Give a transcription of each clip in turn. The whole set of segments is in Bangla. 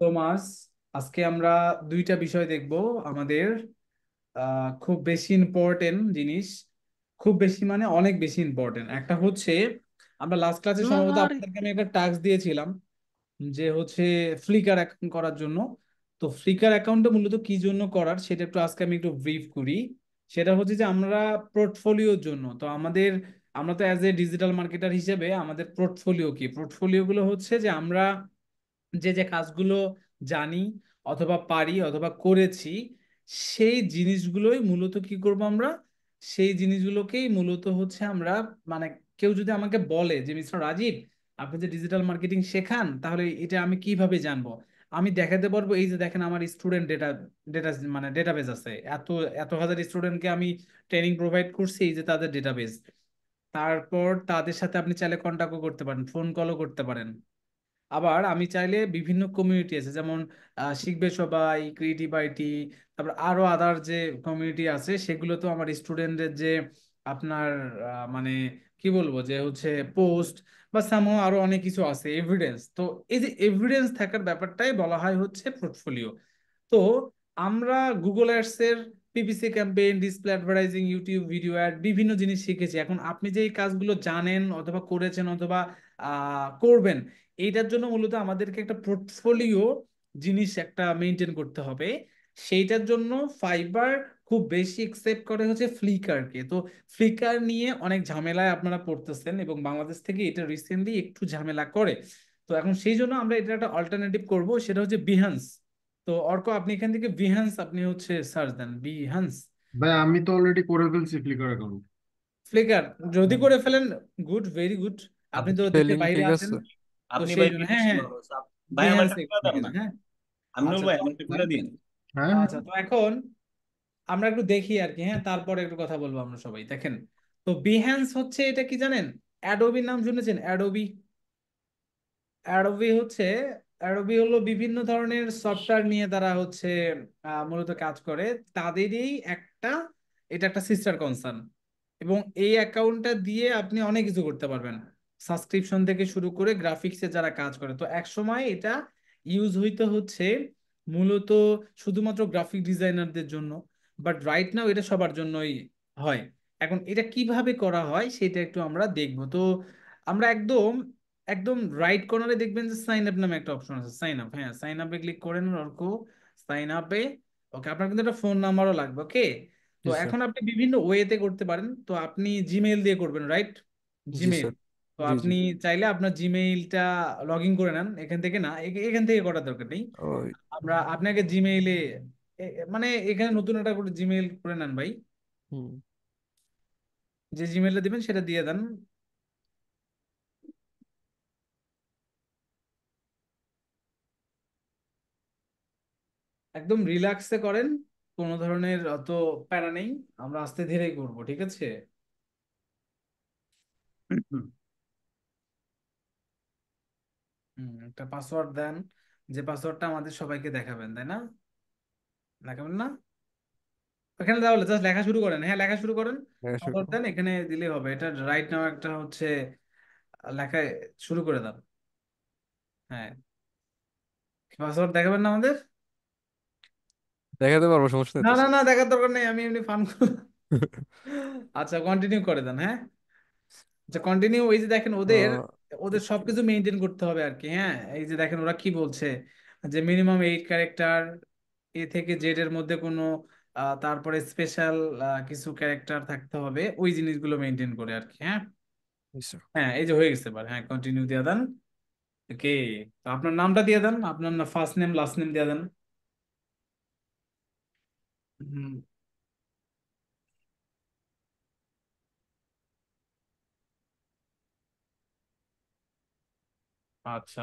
তোমাস, আজকে আমরা দুইটা বিষয় দেখব আমাদের। খুব বেশি ইম্পর্টেন্ট জিনিস। খুব বেশি মানে অনেক বেশি ইম্পর্টেন্ট। একটা হচ্ছে, আমরা লাস্ট ক্লাসে সম্ভবত আরে আপনাদেরকে আমি একটা টাস্ক দিয়েছিলাম যে হচ্ছে ফ্লিকার অ্যাকাউন্ট করার জন্য। তো ফ্লিকার অ্যাকাউন্টটা মূলত কি জন্য করার সেটা আজকে আমি একটু ব্রিফ করি। সেটা হচ্ছে যে আমরা পোর্টফোলিওর জন্য, তো আমরা তো অ্যাজ এ ডিজিটাল মার্কেটার হিসেবে আমাদের পোর্টফোলিও কি, পোর্টফোলিও গুলো হচ্ছে যে আমরা যে যে কাজগুলো জানি অথবা পারি অথবা করেছি, সেই জিনিসগুলোই মূলত কি করব আমরা, সেই জিনিসগুলোকেই মূলত হচ্ছে আমরা, মানে কেউ যদি আমাকে বলে যে মিস্টার রাজীব, আপনি যে ডিজিটাল মার্কেটিং শেখান, তাহলে এটা আমি কিভাবে জানবো? আমি দেখাতে পারবো এই যে দেখেন আমার স্টুডেন্ট ডেটা ডেটা মানে ডেটাবেস আছে, এত এত হাজার স্টুডেন্টকে আমি ট্রেনিং প্রোভাইড করছি, এই যে তাদের ডেটাবেস। তারপর তাদের সাথে আপনি চাইলে কন্ট্যাক্টও করতে পারেন, ফোন কলও করতে পারেন। আবার আমি চাইলে বিভিন্ন কমিউনিটি আছে, যেমন শিখবে সবাই, ক্রিয়েটিভ আইটি, তারপর আরো আদার যে কমিউনিটি আছে, সেগুলো তো আমার স্টুডেন্টদের যে আপনার মানে কি বলবো যে হচ্ছে পোস্ট বা সামহ আরো অনেক কিছু আছে এভিডেন্স। তো এই যে এভিডেন্স থাকার ব্যাপারটাই বলা হয় হচ্ছে পোর্টফোলিও। তো আমরা গুগল অ্যাডস এর PPC campaign, display advertising, YouTube video ad, বিভিন্ন জিনিস শিখেছি। এখন আপনি যে এই কাজগুলো জানেন অথবা করেছেন অথবা করবেন, এইটার জন্য মূলত আমাদেরকে একটা পোর্টফোলিও জিনিস একটা মেনটেন করতে হবে। সেইটার জন্য ফাইবার খুব বেশি একসেপ্ট করে হচ্ছে ফ্লিকারকে। তো ফ্লিকার নিয়ে অনেক ঝামেলায় আপনারা পড়তেছেন এবং বাংলাদেশ থেকে এটা রিসেন্টলি একটু ঝামেলা করে। তো এখন সেই জন্য আমরা এটা একটা অল্টারনেটিভ করব, সেটা হচ্ছে বিহান্স। তো অর্ক, আপনি এখান থেকে বিহান্স আপনি হচ্ছে সার্চ দেন, বিহান্স। ভাই আমি তো অলরেডি করে ফেলছি ফ্লিকার অ্যাকাউন্ট। ফ্লিকার যদি করে ফেলেন, গুড, ভেরি গুড। আপনি তো দেশের স্পেলিং বাইরে ঠিক আছেন, আছে? তো আপনি সেই ভাই জন্য হ্যাঁ বিদেশি হ্যাঁ, মানুষ ভাই আমার বিহান্স একটা করে দেন লিখেন, না। হ্যাঁ। আমিনুল আচ্ছা ভাই তো আমার একটা হ্যাঁ করে দিন। হ্যাঁ হ্যাঁ। আচ্ছা তো এখন আমরা একটু দেখি আর কি, হ্যাঁ, তারপরে একটু কথা বলবো আমরা সবাই। দেখেন, তো বিহ্যান্স হচ্ছে এটা কি জানেন? অ্যাডোবি নাম শুনেছেন? অ্যাডোবি। অ্যাডোবি হচ্ছে, অ্যাডোবি হলো বিভিন্ন ধরনের সফটওয়্যার নিয়ে তারা হচ্ছে মূলত কাজ করে। তাদেরই একটা, এটা একটা সিস্টার কনসার্ন। এবং এই অ্যাকাউন্টটা দিয়ে আপনি অনেক কিছু করতে পারবেন, সাবস্ক্রিপশন থেকে শুরু করে গ্রাফিক্সে যারা কাজ করে। তো এক সময় এটা ইউজ হইতে হচ্ছে মূলত শুধুমাত্র গ্রাফিক ডিজাইনারদের জন্য, বাট রাইট নাও এটা সবার জন্যই হয়। এখন এটা কিভাবে করা হয় সেটা একটু আমরা দেখবো। তো আমরা একদম একদম রাইট কর্নারে দেখবেন যে সাইন আপ নামে একটা অপশন আছে, সাইন আপ, হ্যাঁ সাইন আপে ক্লিক করেন অর্ক। সাইন আপে, ওকে, আপনার কিন্তু একটা ফোন নাম্বারও লাগবে, ওকে। তো জি স্যার। এখন আপনি বিভিন্ন ওয়েতে করতে পারেন। তো আপনি জিমেইল দিয়ে করবেন, রাইট? জি জিমেইল। স্যার। তো জি জি। আপনি চাইলে আপনার জিমেইলটা লগ ইন করে নেন এখান থেকে, না এখান থেকে করার দরকার নেই। ওই। আমরা আপনাকে জিমেইলে, মানে এখানে নতুন একটা করে জিমেইল করে নেন ভাই। হুম। যে জিমেইলটা দিবেন সেটা দিয়ে দেন। একদম রিল্যাক্সে করেন, কোনো ধরনের অত প্যারা নেই। আমরা আস্তে ধীরেই করব, ঠিক আছে? একটা পাসওয়ার্ড দেন, যে পাসওয়ার্ডটা আমাদের সবাইকে দেখাবেন, তাই না? দেখাবেন না? এখানে তাহলে জাস্ট লেখা শুরু করেন, হ্যাঁ লেখা শুরু করেন। হ্যাঁ, পাসওয়ার্ড দেন, এখানে দিলেই হবে। এটা রাইট নাও একটা হচ্ছে লেখা শুরু করে দেন। হ্যাঁ, পাসওয়ার্ড দেখাবেন না আমাদের? দেখাতে পারবো, সমস্যা নেই না তো না স্যার। না, দেখার দরকার নেই, আমি এমনি ফান আচ্ছা কন্টিনিউ করে দেন, হ্যাঁ। আচ্ছা কন্টিনিউ। এই যে দেখেন ওদের, ওদের একটু। সবকিছু মেনটেন করতে হবে আর কি, হ্যাঁ। এই যে দেখেন ওরা কি বলছে, যে মিনিমাম 8 ক্যারেক্টার, এ থেকে জেড এর মধ্যে কোনো তারপরে স্পেশাল কিছু ক্যারেক্টার থাকতে হবে, ওই জিনিসগুলো মেনটেন করে আর কি, হ্যাঁ। জি স্যার। হ্যাঁ এই যে হয়ে গেছে এবার, হ্যাঁ কন্টিনিউ দিয়ে দেন। ওকে, তো আপনার নামটা দিয়ে দেন, আপনার ফার্স্ট নেম লাস্ট নেম দিয়ে দেন। হুম, আচ্ছা,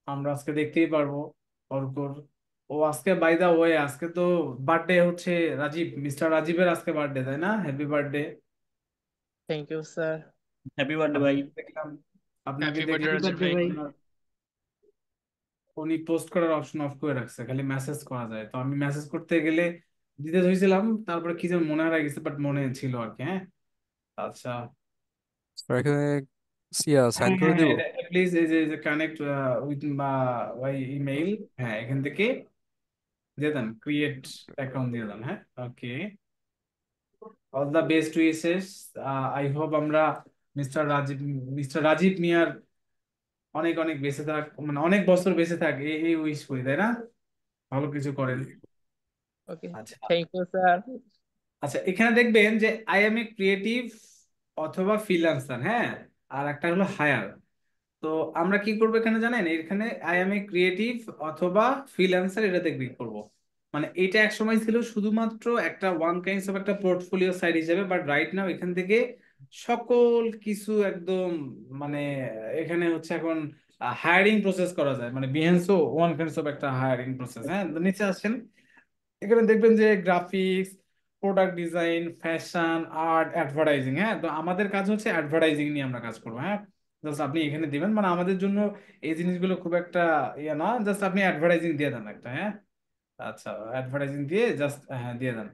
আমরা আজকে দেখতেই পারবো অর্কর। ও আজকে বাই দা ওয়ে, আজকে তো বার্থডে হচ্ছে রাজীব, মিস্টার রাজীবের আজকে বার্থডে, তাই না? Happy birthday. Thank you sir. Happy birthday ভাই। আপনাকে দেখলাম, আপনাকে হ্যাপি বার্থডে দেখলাম রাজীব ভাই। উনি পোস্ট করার অপশন অফ করে রাখছে, খালি মেসেজ করা যায়। তো আমি মেসেজ করতে গেলে দিতে ধরেছিলাম, তারপরে কি যেন মনে হারাই গেছে, বাট মনে ছিল আর কি, হ্যাঁ। আচ্ছা। স্যার এখানে সাইন হ্যাঁ করে হ্যাঁ দিব। এটা প্লিজ এই যে কানেক্ট উইথ বাই ইমেইল, হ্যাঁ এখান থেকে দিয়ে দেন, ক্রিয়েট অ্যাকাউন্ট দিয়ে দেন। হ্যাঁ okay, all the best wishes. I hope আমরা মিস্টার রাজীব মিয়ার অনেক অনেক বেঁচে থাক, মানে অনেক বছর বেঁচে থাক, এই উইশ করি, তাই না? ভালো কিছু করেন। Okay. আচ্ছা Thank you, sir. আচ্ছা, এখানে দেখবেন যে আই এম এ ক্রিয়েটিভ অথবা ফ্রিল্যান্সার, হ্যাঁ, আর একটা হলো হায়ার। তো আমরা কি করবো এখানে জানেন, এখানে আই এম এ ক্রিয়েটিভ অথবা ফ্রিল্যান্সার এটাতে ক্লিক করব। মানে এটা এক সময় ছিল শুধুমাত্র একটা ওয়ান কাইন্ডস অফ একটা পোর্টফোলিও সাইট হিসেবে, বাট রাইট নাও এখান থেকে সকল কিছু একদম, মানে এখানে হচ্ছে এখন হায়ারিং প্রসেস করা যায়, মানে বিহেন্সও ওয়ান কাইন্ডস অফ একটা হায়ারিং প্রসেস। হ্যাঁ, তো নিচে আসেন, এখানে দেখবেন যে graphics, product design, fashion, art, advertising. হ্যাঁ, তো আমাদের কাজ হচ্ছে অ্যাডভার্টাইজিং নিয়ে আমরা কাজ করবো। হ্যাঁ, জাস্ট আপনি এখানে দিবেন, মানে আমাদের জন্য এই জিনিসগুলো খুব একটা ইয়ে না, জাস্ট আপনি অ্যাডভার্টাইজিং দিয়ে দেন একটা। হ্যাঁ, আচ্ছা, অ্যাডভার্টাইজিং দিয়ে জাস্ট হ্যাঁ দিয়ে দেন।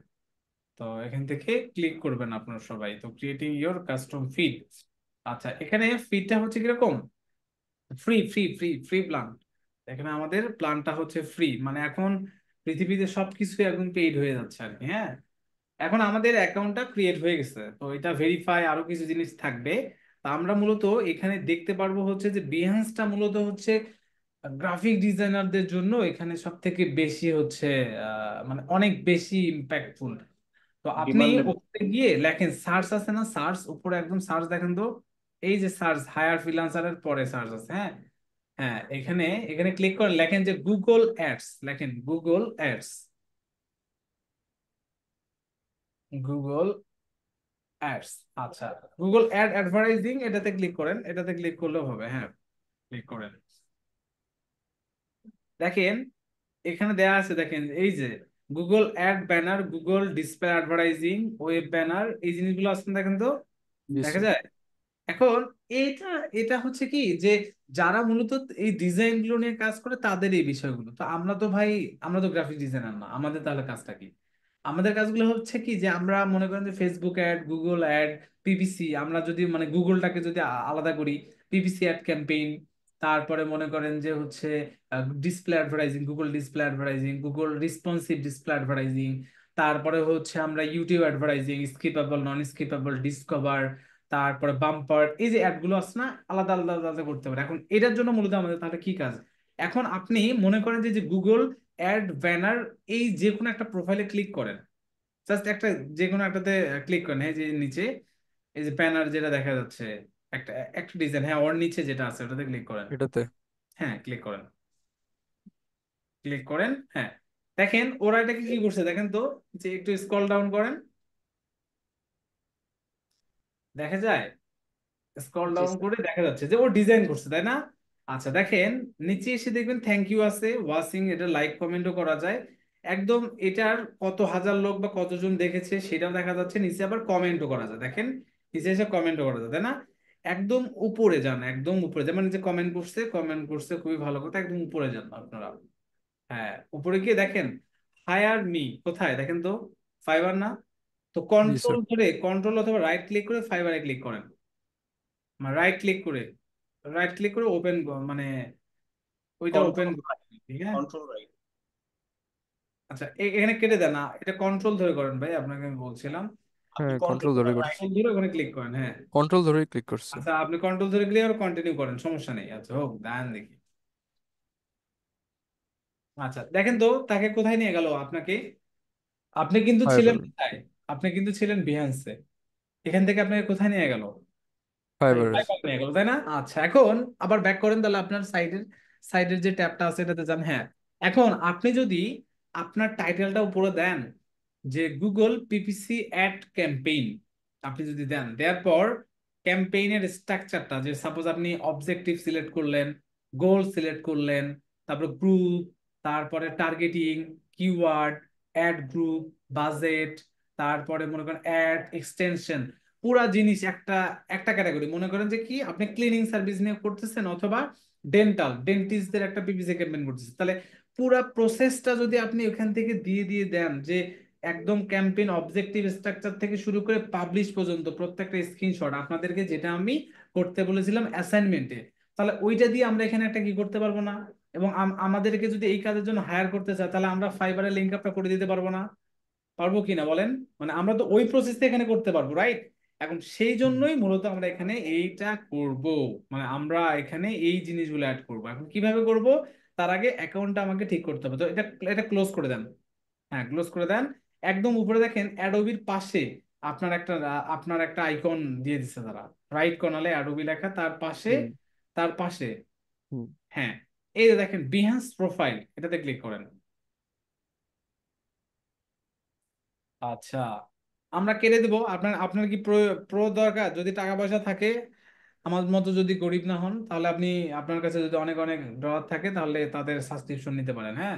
তো এখান থেকে ক্লিক করবেন আপনারা সবাই, তো ক্রিয়েটিং ইওর কাস্টম ফিড। আচ্ছা, এখানে ফিডটা হচ্ছে কিরকম, free free free free plan. এখানে আমাদের প্ল্যানটা হচ্ছে ফ্রি, মানে এখন পৃথিবীতে সবকিছু এখন পেইড হয়ে যাচ্ছে আর কি। হ্যাঁ, এখন আমাদের অ্যাকাউন্টটা ক্রিয়েট হয়ে গেছে, তো এটা ভেরিফাই আরো কিছু জিনিস থাকবে। তা আমরা মূলত এখানে দেখতে পারবো হচ্ছে যে বিহেন্সটা মূলত হচ্ছে গ্রাফিক ডিজাইনারদের জন্য এখানে সব থেকে বেশি হচ্ছে মানে অনেক বেশি ইম্প্যাক্টফুল। তো আপনি Demandable. উপরে গিয়ে লেখেন, সার্চ আছে না, সার্চ উপরে একদম সার্চ দেখেন তো, এই যে সার্চ হায়ার ফ্রিল্যান্সারের পরে সার্চ আছে। হ্যাঁ হ্যাঁ, এখানে এখানে ক্লিক করে লেখেন যে গুগল অ্যাডস, লেখেন গুগল অ্যাডস, গুগল অ্যাডস। আচ্ছা, গুগল অ্যাড অ্যাডভার্টাইজিং এটাতে ক্লিক করেন, এটাতে ক্লিক করলেও হবে। হ্যাঁ, ক্লিক করেন, দেখেন এখানে দেয়া আছে, দেখেন এই যে Google ad banner, Google display advertising, web banner, এই জিনিসগুলো আছে না, দেখেন তো, জি দেখা স্যার। যায়। এখন এটা এটা হচ্ছে কি যে যারা মূলত এই ডিজাইন গুলো নিয়ে কাজ করে তাদের এই বিষয়গুলো, তো আমরা তো ভাই, আমরা তো গ্রাফিক ডিজাইনার না, আমাদের তাহলে কাজটা কি? আমাদের কাজগুলো হচ্ছে কি যে আমরা মনে করেন যে Facebook ad, Google ad, PPC, আমরা যদি মানে গুগলটাকে যদি আলাদা করি, পিপিসি অ্যাড ক্যাম্পেইন, তারপরে মনে করেন যে হচ্ছে display advertising, Google display advertising, Google responsive display advertising, তারপরে হচ্ছে আমরা ইউটিউব অ্যাডভার্টাইজিং, স্কিপেবল, নন স্কিপেবল, ডিসকভার, তারপরে বাম্পার, এই যে অ্যাডগুলো আছে না, আলাদা আলাদা আলাদা করতে পারে। এখন এটার জন্য মূলত আমাদের তাহলে কি কাজ? এখন আপনি মনে করেন যে গুগল অ্যাড ব্যানার, এই যে কোনো একটা প্রোফাইলে ক্লিক করেন, জাস্ট একটা যে কোনো একটাতে ক্লিক করেন, এই যে নিচে এই যে ব্যানার যেটা দেখা যাচ্ছে, একটা একটা ডিজাইন, হ্যাঁ ওর নিচে যেটা আছে ওটাতে ক্লিক করেন। এটাতে হ্যাঁ, ক্লিক করেন, ক্লিক করেন। হ্যাঁ, দেখেন ওরা এটাকে কি করছে দেখেন তো, যে একটু স্ক্রল ডাউন করেন, দেখা যায়, স্ক্রল জি ডাউন স্যার। করে দেখা যাচ্ছে যে ও ডিজাইন করছে, তাই না? আচ্ছা, দেখেন নিচে এসে দেখবেন থ্যাংক ইউ আছে, ওয়াচিং, এটা লাইক কমেন্টও করা যায় একদম, এটার কত হাজার লোক বা কতজন দেখেছে সেটাও দেখা যাচ্ছে, নিচে আবার কমেন্টও করা যায়, দেখেন নিচে এসে কমেন্টও করা যায়, তাই না? একদম উপরে যান, একদম উপরে, যেমন যে কমেন্ট করছে, কমেন্ট করছে, খুবই ভালো কথা, একদম উপরে যান আপনারা। হ্যাঁ, উপরে গিয়ে দেখেন হায়ার মি কোথায়, দেখেন তো, ফাইবার না? তো জি স্যার। কন্ট্রোল অথবা রাইট ক্লিক করে ফাইবারে ক্লিক করেন, মানে রাইট ক্লিক করে, রাইট ক্লিক করে ওপেন, মানে ওইটা ওপেন। Control right. ঠিক আছে, Control right. আচ্ছা এখানে কেটে দেন না, এটা কন্ট্রোল ধরে করেন ভাই, আপনাকে আমি বলছিলাম, আপনি হ্যাঁ, কন্ট্রোল কন্ট্রোল ধরে করছি। রাইট। কন্ট্রোল ধরে ওখানে ক্লিক করেন। হ্যাঁ, কন্ট্রোল ধরেই ক্লিক করছি। আচ্ছা আপনি কন্ট্রোল ধরে ক্লিক করে কন্টিনিউ করেন, সমস্যা নেই। আচ্ছা হোক, দেন দেখি। আচ্ছা দেখেন তো তাকে কোথায় নিয়ে গেল আপনাকে, আপনি কিন্তু ছিলেন ফাইবার। কোথায়, আপনি কিন্তু ছিলেন বিহান্সে, এখান থেকে আপনাকে কোথায় নিয়ে গেল, ফাইবার। ফাইবার নিয়ে গেল, তাই না? আচ্ছা, এখন আবার ব্যাক করেন, তাহলে আপনার সাইডের যে ট্যাবটা আছে এটাতে যান। হ্যাঁ, এখন আপনি যদি আপনার টাইটেলটা উপরে দেন যে গুগল পিপিসি অ্যাড ক্যাম্পেইন, আপনি যদি দেন, দেওয়ার পর ক্যাম্পেইনের স্ট্রাকচারটা, যে সাপোজ আপনি অবজেক্টিভ সিলেক্ট করলেন, গোল সিলেক্ট করলেন, তারপর গ্রুপ, তারপরে targeting, keyword, add group, budget, তারপরে মনে করেন অ্যাড এক্সটেনশন, পুরা জিনিস একটা একটা ক্যাটাগরি, মনে করেন যে কি আপনি ক্লিনিং সার্ভিস নিয়ে করতেছেন অথবা ডেন্টিস্টদের একটা পিপিসি ক্যাম্পেইন করতেছেন, তাহলে পুরা প্রসেসটা যদি আপনি ওখান থেকে দিয়ে দিয়ে দেন, যে একদম ক্যাম্পেইন অবজেক্টিভ স্ট্রাকচার থেকে শুরু করে পাবলিশ পর্যন্ত প্রত্যেকটা স্ক্রিনশট আপনাদেরকে, যেটা আমি করতে বলেছিলাম অ্যাসাইনমেন্টে, তাহলে ওইটা দিয়ে আমরা এখানে একটা কি করতে পারবো না? এবং আমাদেরকে যদি এই কাজের জন্য হায়ার করতে চায় তাহলে আমরা ফাইবারের লিঙ্ক আপটা করে দিতে পারবো না? পারবো কিনা বলেন? মানে আমরা তো ওই প্রসেসটা এখানে করতে পারবো, রাইট? এখন সেই জন্যই মূলত আমরা এখানে এইটা করব, মানে আমরা এখানে এই জিনিসগুলো অ্যাড করব। এখন কিভাবে করব? তার আগে অ্যাকাউন্টটা আমাকে ঠিক করতে হবে। তো এটা এটা ক্লোজ করে দেন। হ্যাঁ, ক্লোজ করে দেন। একদম উপরে দেখেন অ্যাডোবির পাশে আপনার একটা আইকন দিয়ে দিচ্ছে তারা, রাইট কর্নারে অ্যাডোবি লেখা, হুম তার পাশে হুম হ্যাঁ, এই যে দেখেন বিহান্স প্রোফাইল, এটাতে ক্লিক করেন। আচ্ছা, আমরা কেটে দেবো। আপনার আপনার কি প্রো প্রো দরকার? যদি টাকা পয়সা থাকে, আমার মতো যদি গরিব না হন, তাহলে আপনি, আপনার কাছে যদি অনেক অনেক ডলার থাকে তাহলে তাদের সাবস্ক্রিপশন নিতে পারেন, হ্যাঁ।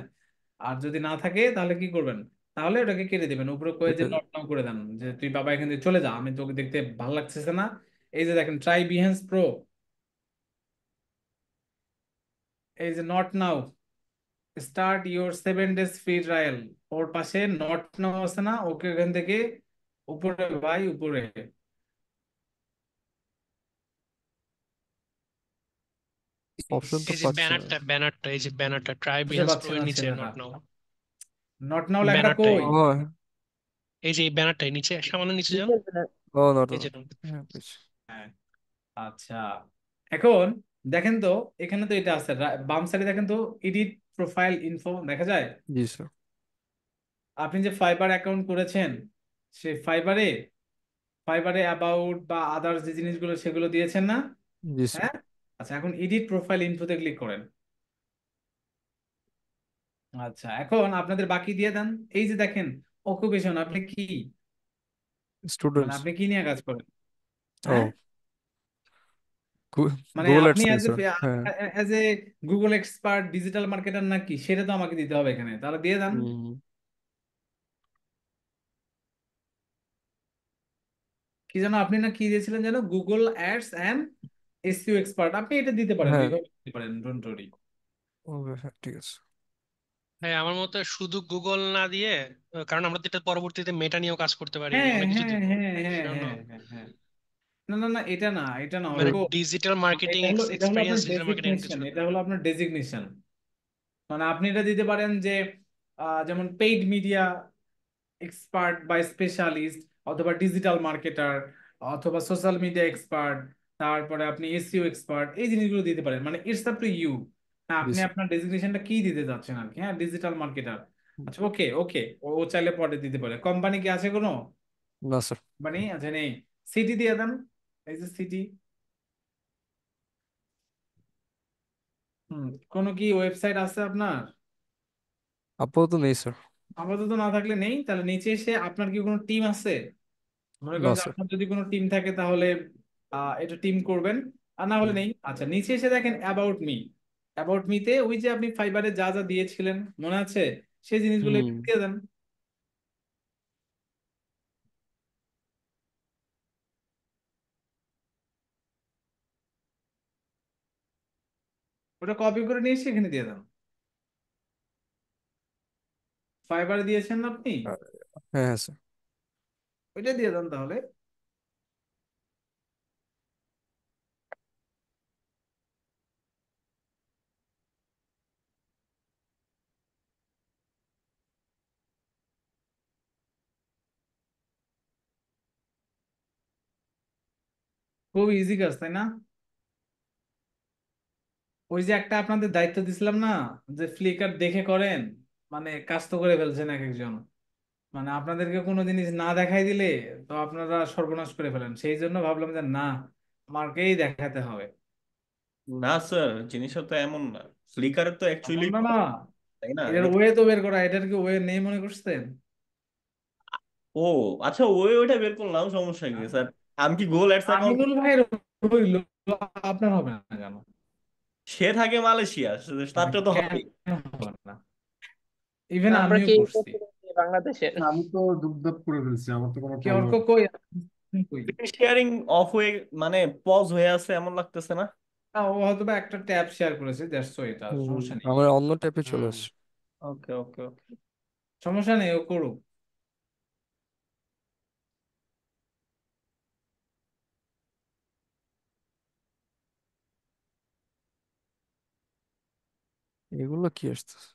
আর যদি না থাকে তাহলে কি করবেন? তাহলে ওটাকে কেটে দিবেন, উপরে কয়ে যে কেটে নট নাও করে দেন, যে তুই বাবা এখান থেকে চলে যা, আমি তোকে দেখতে ভালো লাগতেছে না। এই যে দেখেন ট্রাই বিহেন্স প্রো, এই যে not now, start your 7 days free trial, ওর পাশে নট নাও আছে না, ওকে এখান থেকে উপরে ভাই উপরে। অপশন তো এই যে পাচ্ছি না। ব্যানারটা এই যে ব্যানারটা ট্রাই খুঁজে বিহান্স প্রো পাচ্ছেন এর না নিচে ছেলেরা, নট নাও। নট নাও লেখাটা ব্যানারটাই কই? ও এই যে এই ব্যানারটাই নিচে সামান্য নিচে যান, ও নট এই যে হ্যাঁ পেয়েছি। হ্যাঁ, আচ্ছা। এখন দেখেন তো, এখানে তো এটা আছে, বাম সাইডে দেখেন তো, এডিট প্রোফাইল ইনফো দেখা যায়। জি স্যার। আপনি যে ফাইবার অ্যাকাউন্ট করেছেন, সে ফাইবারে ফাইবারে অ্যাবাউট বা আদার্স যে জিনিসগুলো সেগুলো দিয়েছেন না? জি স্যার। হ্যাঁ। আচ্ছা, এখন এডিট প্রোফাইল ইনফোতে ক্লিক করেন। আচ্ছা, এখন আপনাদের বাকি দিয়ে দেন। এই যে দেখেন অকুপেশন, আপনি কি, মানে স্টুডেন্টস। আপনি কি নিয়ে কাজ করেন? ও হ্যাঁ, মানে গুগল আপনি অ্যাডস নেই অ্যাজ স্যার। হ্যাঁ। এ গুগল এক্সপার্ট ডিজিটাল মার্কেটার নাকি, সেটা তো আমাকে দিতে হবে এখানে, তাহলে দিয়ে দেন। হুম কি যেন আপনি না কি দিয়েছিলেন যেন, Google ads and SEO expert, আপনি এটা দিতে পারেন, হ্যাঁ দুইভাবে দিতে পারেন, ডোন্ট ওয়ারি। হ্যাঁ ঠিক আছে। হ্যাঁ আমার মতে শুধু গুগল না দিয়ে, কারণ আমরা তো এটা পরবর্তীতে মেটা নিয়েও কাজ করতে পারি, হ্যাঁ অনেক কিছু হ্যাঁ দিব। হ্যাঁ হ্যাঁ সেজন্য হ্যাঁ হ্যাঁ হ্যাঁ, না না না, এটা না, এটা না মানে অর্ক। ডিজিটাল মানে মার্কেটিং এটা হলো এক্সপিরিয়েন্স, আপনার ডিজিটাল মার্কেটিং কিছু ডেজিগনেশন, করতে এটা হলো আপনার ডেজিগনেশন। মানে আপনি এটা দিতে পারেন যে যেমন পেইড মিডিয়া এক্সপার্ট বা স্পেশালিস্ট, অথবা ডিজিটাল মার্কেটার, অথবা সোশ্যাল মিডিয়া এক্সপার্ট, তারপরে আপনি এসইও এক্সপার্ট, এই জিনিসগুলো দিতে পারেন। মানে ইটস আপ টু ইউ, জি আপনি স্যার। আপনার ডেজিগনেশনটা কি দিতে যাচ্ছেন আর কি। হ্যাঁ, ডিজিটাল মার্কেটার। আচ্ছা, ওকে ওকে, ও চাইলে পরে দিতে পারে। কোম্পানি কি আছে কোনো? না স্যার। কোম্পানি আছে নেই? সিটি দিয়ে দেন, এই যে সিটি। কোনো কি ওয়েবসাইট আছে আপনার? আপাতত নেই স্যার। আপাতত না থাকলে নেই, তাহলে নিচে এসে আপনার কি কোনো টিম আছে? মনে না করেন যে স্যার। আপনার যদি কোনো টিম থাকে তাহলে এটা টিম করবেন, আর না হলে হুম নেই। আচ্ছা, নিচে এসে দেখেন অ্যাবাউট মি। অ্যাবাউট মিতে ওই যে আপনি ফাইবারে যা যা দিয়েছিলেন মনে আছে, সেই জিনিসগুলো হুম একটু দিয়ে দেন। ওটা কপি করে নিয়ে এসে এখানে দিয়ে দেন। ফাইবারে দিয়েছেন না আপনি? হ্যাঁ হ্যাঁ স্যার। ওইটা দিয়ে দেন তাহলে। খুব ইজি কাজ, তাই না? ওই যে একটা আপনাদের দায়িত্ব দিছিলাম না, যে ফ্লিকার দেখে করেন, মানে কাজ তো করে ফেলছেন এক একজন। মানে আপনাদেরকে কোনো জিনিস না দেখাই দিলে তো আপনারা সর্বনাশ করে ফেলেন, সেই জন্য ভাবলাম যে না, আমাকেই দেখাতে হবে। না স্যার, জিনিসটা তো এমন না। ফ্লিকারে তো অ্যাকচুয়ালি, এমন না না, তাই না? এটার ওয়ে তো বের করা, এটার কি ওয়ে নেই মনে করছেন? ও আচ্ছা, ওইটা বের করলাম, সমস্যা কি স্যার? আমি কি গুগল অ্যাডস অ্যাকাউন্ট? আমিনুল ভাইয়ের হইলো, আপনার হবে না কেন? সে থাকে মালয়েশিয়া, তারটা তো কেন হবেই। হবে না? ইভেন আমরা আমিও কি করছি। বাংলাদেশের? আমি তো দুপদাপ করে ফেলছি, আমার তো কোনো কি অর্ক প্রবলেম। কই? কই? শেয়ারিং অফ হয়ে, মানে পজ হয়ে আছে এমন লাগতেছে না? না, ও হয়তো বা একটা ট্যাব শেয়ার করেছে, দ্যাটস এটা, সমস্যা নেই। আমার অন্য ট্যাপে চলে হুম, আসছে। ওকে ওকে ওকে। সমস্যা নেই, ও করুক। এগুলো কি আসতেছে?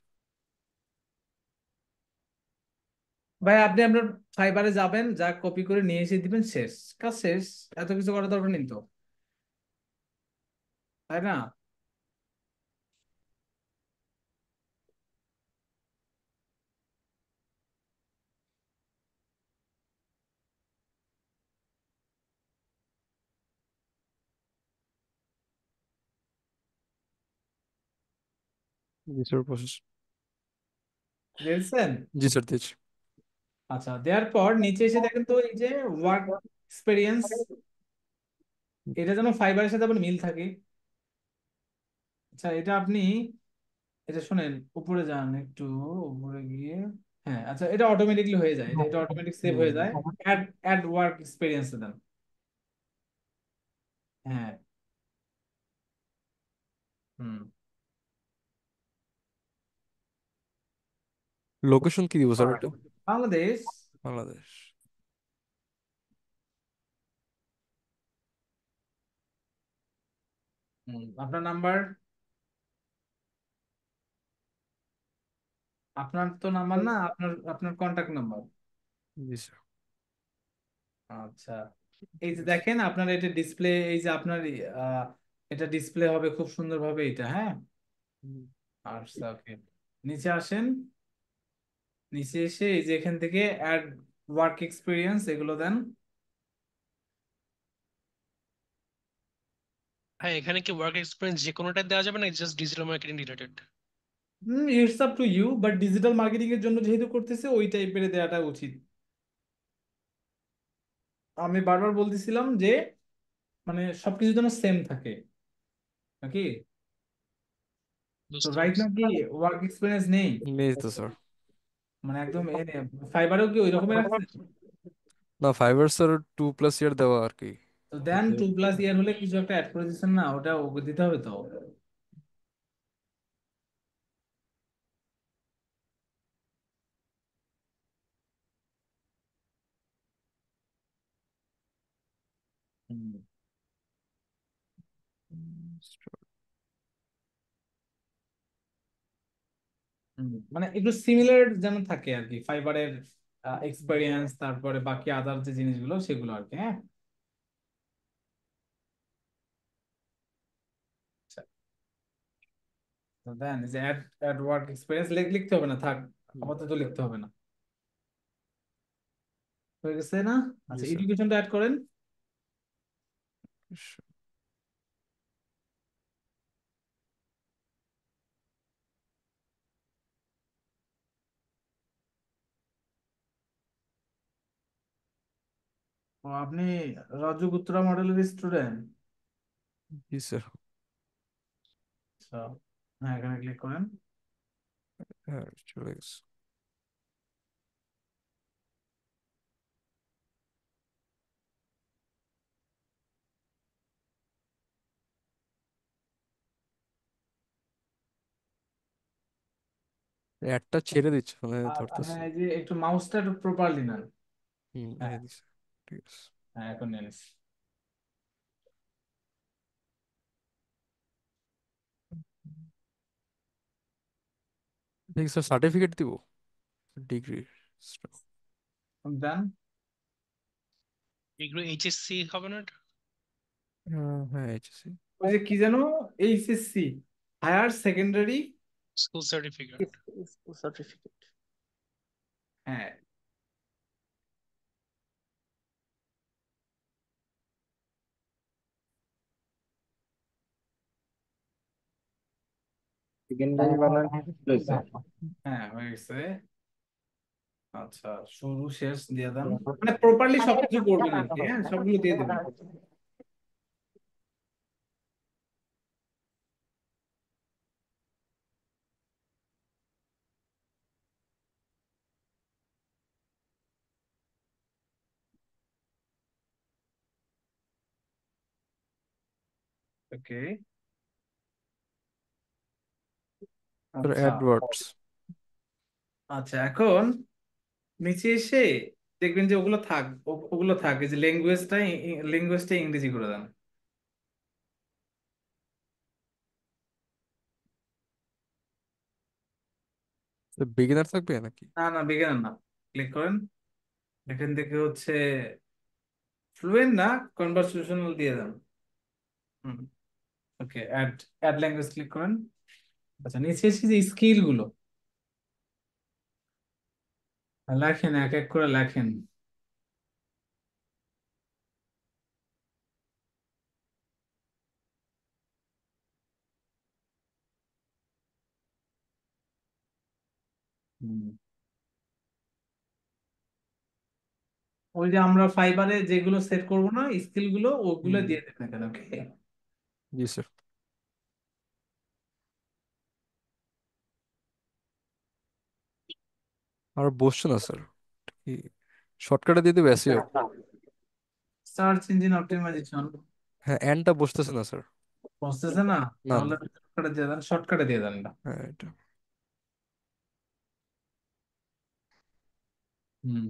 ভাই আপনি আপনার ফাইবারে যাবেন, যা কপি করে নিয়ে এসে দিবেন, শেষ, কাজ শেষ। এত কিছু করার দরকার নেই তো, তাই না? জি স্যার, প্রসেস। বুঝছেন? জি স্যার, দিয়েছি। আচ্ছা, দেওয়ার পর নিচে এসে দেখেন তো এই যে ওয়ার্ক এক্সপিরিয়েন্স, এটা যেন ফাইবারের সাথে আবার মিল থাকে। আচ্ছা, এটা আপনি, এটা শোনেন, উপরে যান একটু, উপরে গিয়ে, হ্যাঁ আচ্ছা, এটা অটোমেটিকলি হয়ে যায়, এটা অটোমেটিক সেভ হয়ে যায়। অ্যাড অ্যাড ওয়ার্ক এক্সপিরিয়েন্স দেন। হ্যাঁ। হুম। লোকেশন কি দিব স্যার এটা? বাংলাদেশ। বাংলাদেশ। আপনার নাম্বার, আপনার তো নাম্বার না, আপনার আপনার কন্টাক্ট নাম্বার। জি স্যার। আচ্ছা, এই যে দেখেন আপনার এটা ডিসপ্লে, এই যে আপনার আহ, এটা ডিসপ্লে হবে খুব সুন্দরভাবে এটা, হ্যাঁ। আচ্ছা, ওকে, নিচে আসেন। নিচে এসে এই যে এখান থেকে অ্যাড ওয়ার্ক এক্সপিরিয়েন্স এগুলো দেন। হ্যাঁ, এখানে কি ওয়ার্ক এক্সপিরিয়েন্স যে কোনোটা দেওয়া যাবে না, just digital marketing related? It's up to you, but digital marketing এর জন্য যেহেতু করতেছে ওই টাইপের দেওয়াটা উচিত। আমি বারবার বলতেছিলাম যে মানে সবকিছু যেন সেম থাকে নাকি। তো বুঝতে রাইট পারছি। নাও কি ওয়ার্ক এক্সপিরিয়েন্স নেই? নেই তো স্যার। মানে একদম ফাইবারেও কি ওই রকমের রাখছে? না, ফাইবার স্যার 2+ ইয়ার দেওয়া আর কি। তো দেন এতে 2+ ইয়ার হলে কিছু একটা অ্যাড করে দিচ্ছেন না, ওটা ওকে দিতে হবে তো। হুম। মানে একটু সিমিলার যেন থাকে আর কি, ফাইবারের এক্সপেরিয়েন্স, তারপরে বাকি আদার যে জিনিসগুলো সেগুলো আর কি, হ্যাঁ। আচ্ছা, তো দেন এই যে অ্যাড অ্যাড ওয়ার্ক এক্সপিরিয়েন্স লিখতে হবে না, থাক, আপাতত লিখতে হবে না। হয়ে গেছে না? জি আচ্ছা, স্যার। এডুকেশনটা অ্যাড করেন। ও, আপনি রজু গুত্রা মডেলের স্টুডেন্ট? জি স্যার। আচ্ছা, হ্যাঁ, এখানে ক্লিক করেন। হ্যাঁ, চলে গেছে। একটা ছেড়ে দিচ্ছে, মানে আর ধরতেছে। হ্যাঁ, এই যে একটু মাউসটা একটু প্রপারলি নেন। হ্যাঁ, নিয়ে দিছে। ঠিক আছে। হ্যাঁ, এখন নিয়ে নিচ্ছি। ঠিক স্যার, সার্টিফিকেট দিব, ডিগ্রি। দেন। এগুলো এইচএসসি হবে না এটা? হ্যাঁ, এইচএসসি। ওই যে কি যেন, HSC, higher secondary. School certificate. School certificate. হ্যাঁ। সেকেন্ডারি বানান হয়েছে। হ্যাঁ, হয়ে গেছে। আচ্ছা, শুরু শেষ দিয়ে দেন, মানে প্রপারলি সবকিছু করবেন আর কি, হ্যাঁ, সবগুলো দিয়ে দেবেন। ওকে। স্যার, আচ্ছা। অ্যাডওয়ার্ডস। আচ্ছা, এখন নিচে এসে দেখবেন যে ওগুলো থাক, ওগুলো থাকে যে ল্যাঙ্গুয়েজটা ইংরেজি করে দেন। বিগিনার থাকবে নাকি? না না, বিজ্ঞান না। ক্লিক করেন, এখান থেকে হচ্ছে ফ্লুয়েন্ট না, কনভারসেশনাল দিয়ে দেন। হুম, ওকে, অ্যাড অ্যাড ল্যাঙ্গুয়েজ ক্লিক করেন। আচ্ছা, নিচে এসে যে স্কিল গুলো লেখেন, এক এক করে লেখেন। হুম। ওই যে আমরা ফাইবারে যেগুলো সেট করবো না স্কিল গুলো, ওগুলো হুম। দিয়ে দেবেন এখানে, ওকে। জি স্যার। আর বসছে না স্যার, কি শর্টকাটে দিয়ে দেবে এসইও? সার্চ ইঞ্জিন অপটিমাইজেশন হ্যাঁ, এন্ডটা বসতেছে না স্যার। বসতেছে না? না তাহলে না। শর্টকাটে দিয়ে দেন, শর্টকাটে দিয়ে দেন না। হ্যাঁ এটা। হুম।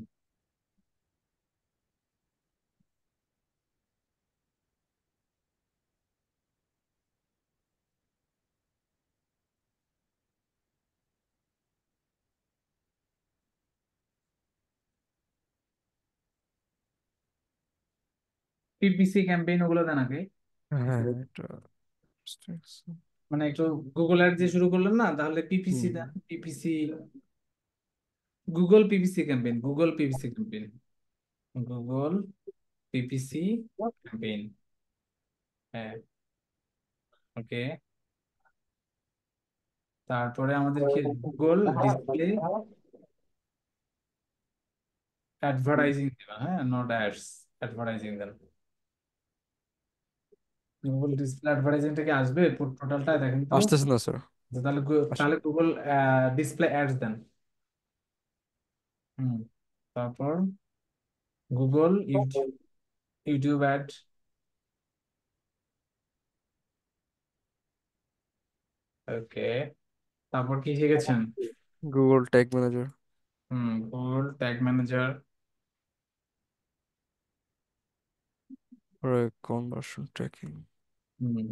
পিপিসি ক্যাম্পেইন ওগুলো দেন আগে। হ্যাঁ এটা। মানে একটু গুগল অ্যাড দিয়ে শুরু করলেন না, তাহলে PPC hmm. Then, PPC, Google PPC campaign, Google PPC campaign, Google PPC campaign. হ্যাঁ, ওকে। তারপরে আমাদের কি গুগল ডিসপ্লে অ্যাডভার্টাইজিং দেবেন, হ্যাঁ, নট অ্যাডস, অ্যাডভার্টাইজিং দেন। গুগল ডিসপ্লে অ্যাডভার্টাইজিংটা কি আসবে টোটালটা দেখেন তো। আসতেছে না স্যার। আচ্ছা, তাহলে আসে। তাহলে গুগল ডিসপ্লে অ্যাডস দেন। হুম। তারপর Google YouTube, YouTube ad. Okay. তারপর কি শিখেছেন? Google tag manager. Hmm, Google tag manager. Conversion tracking. Hmm.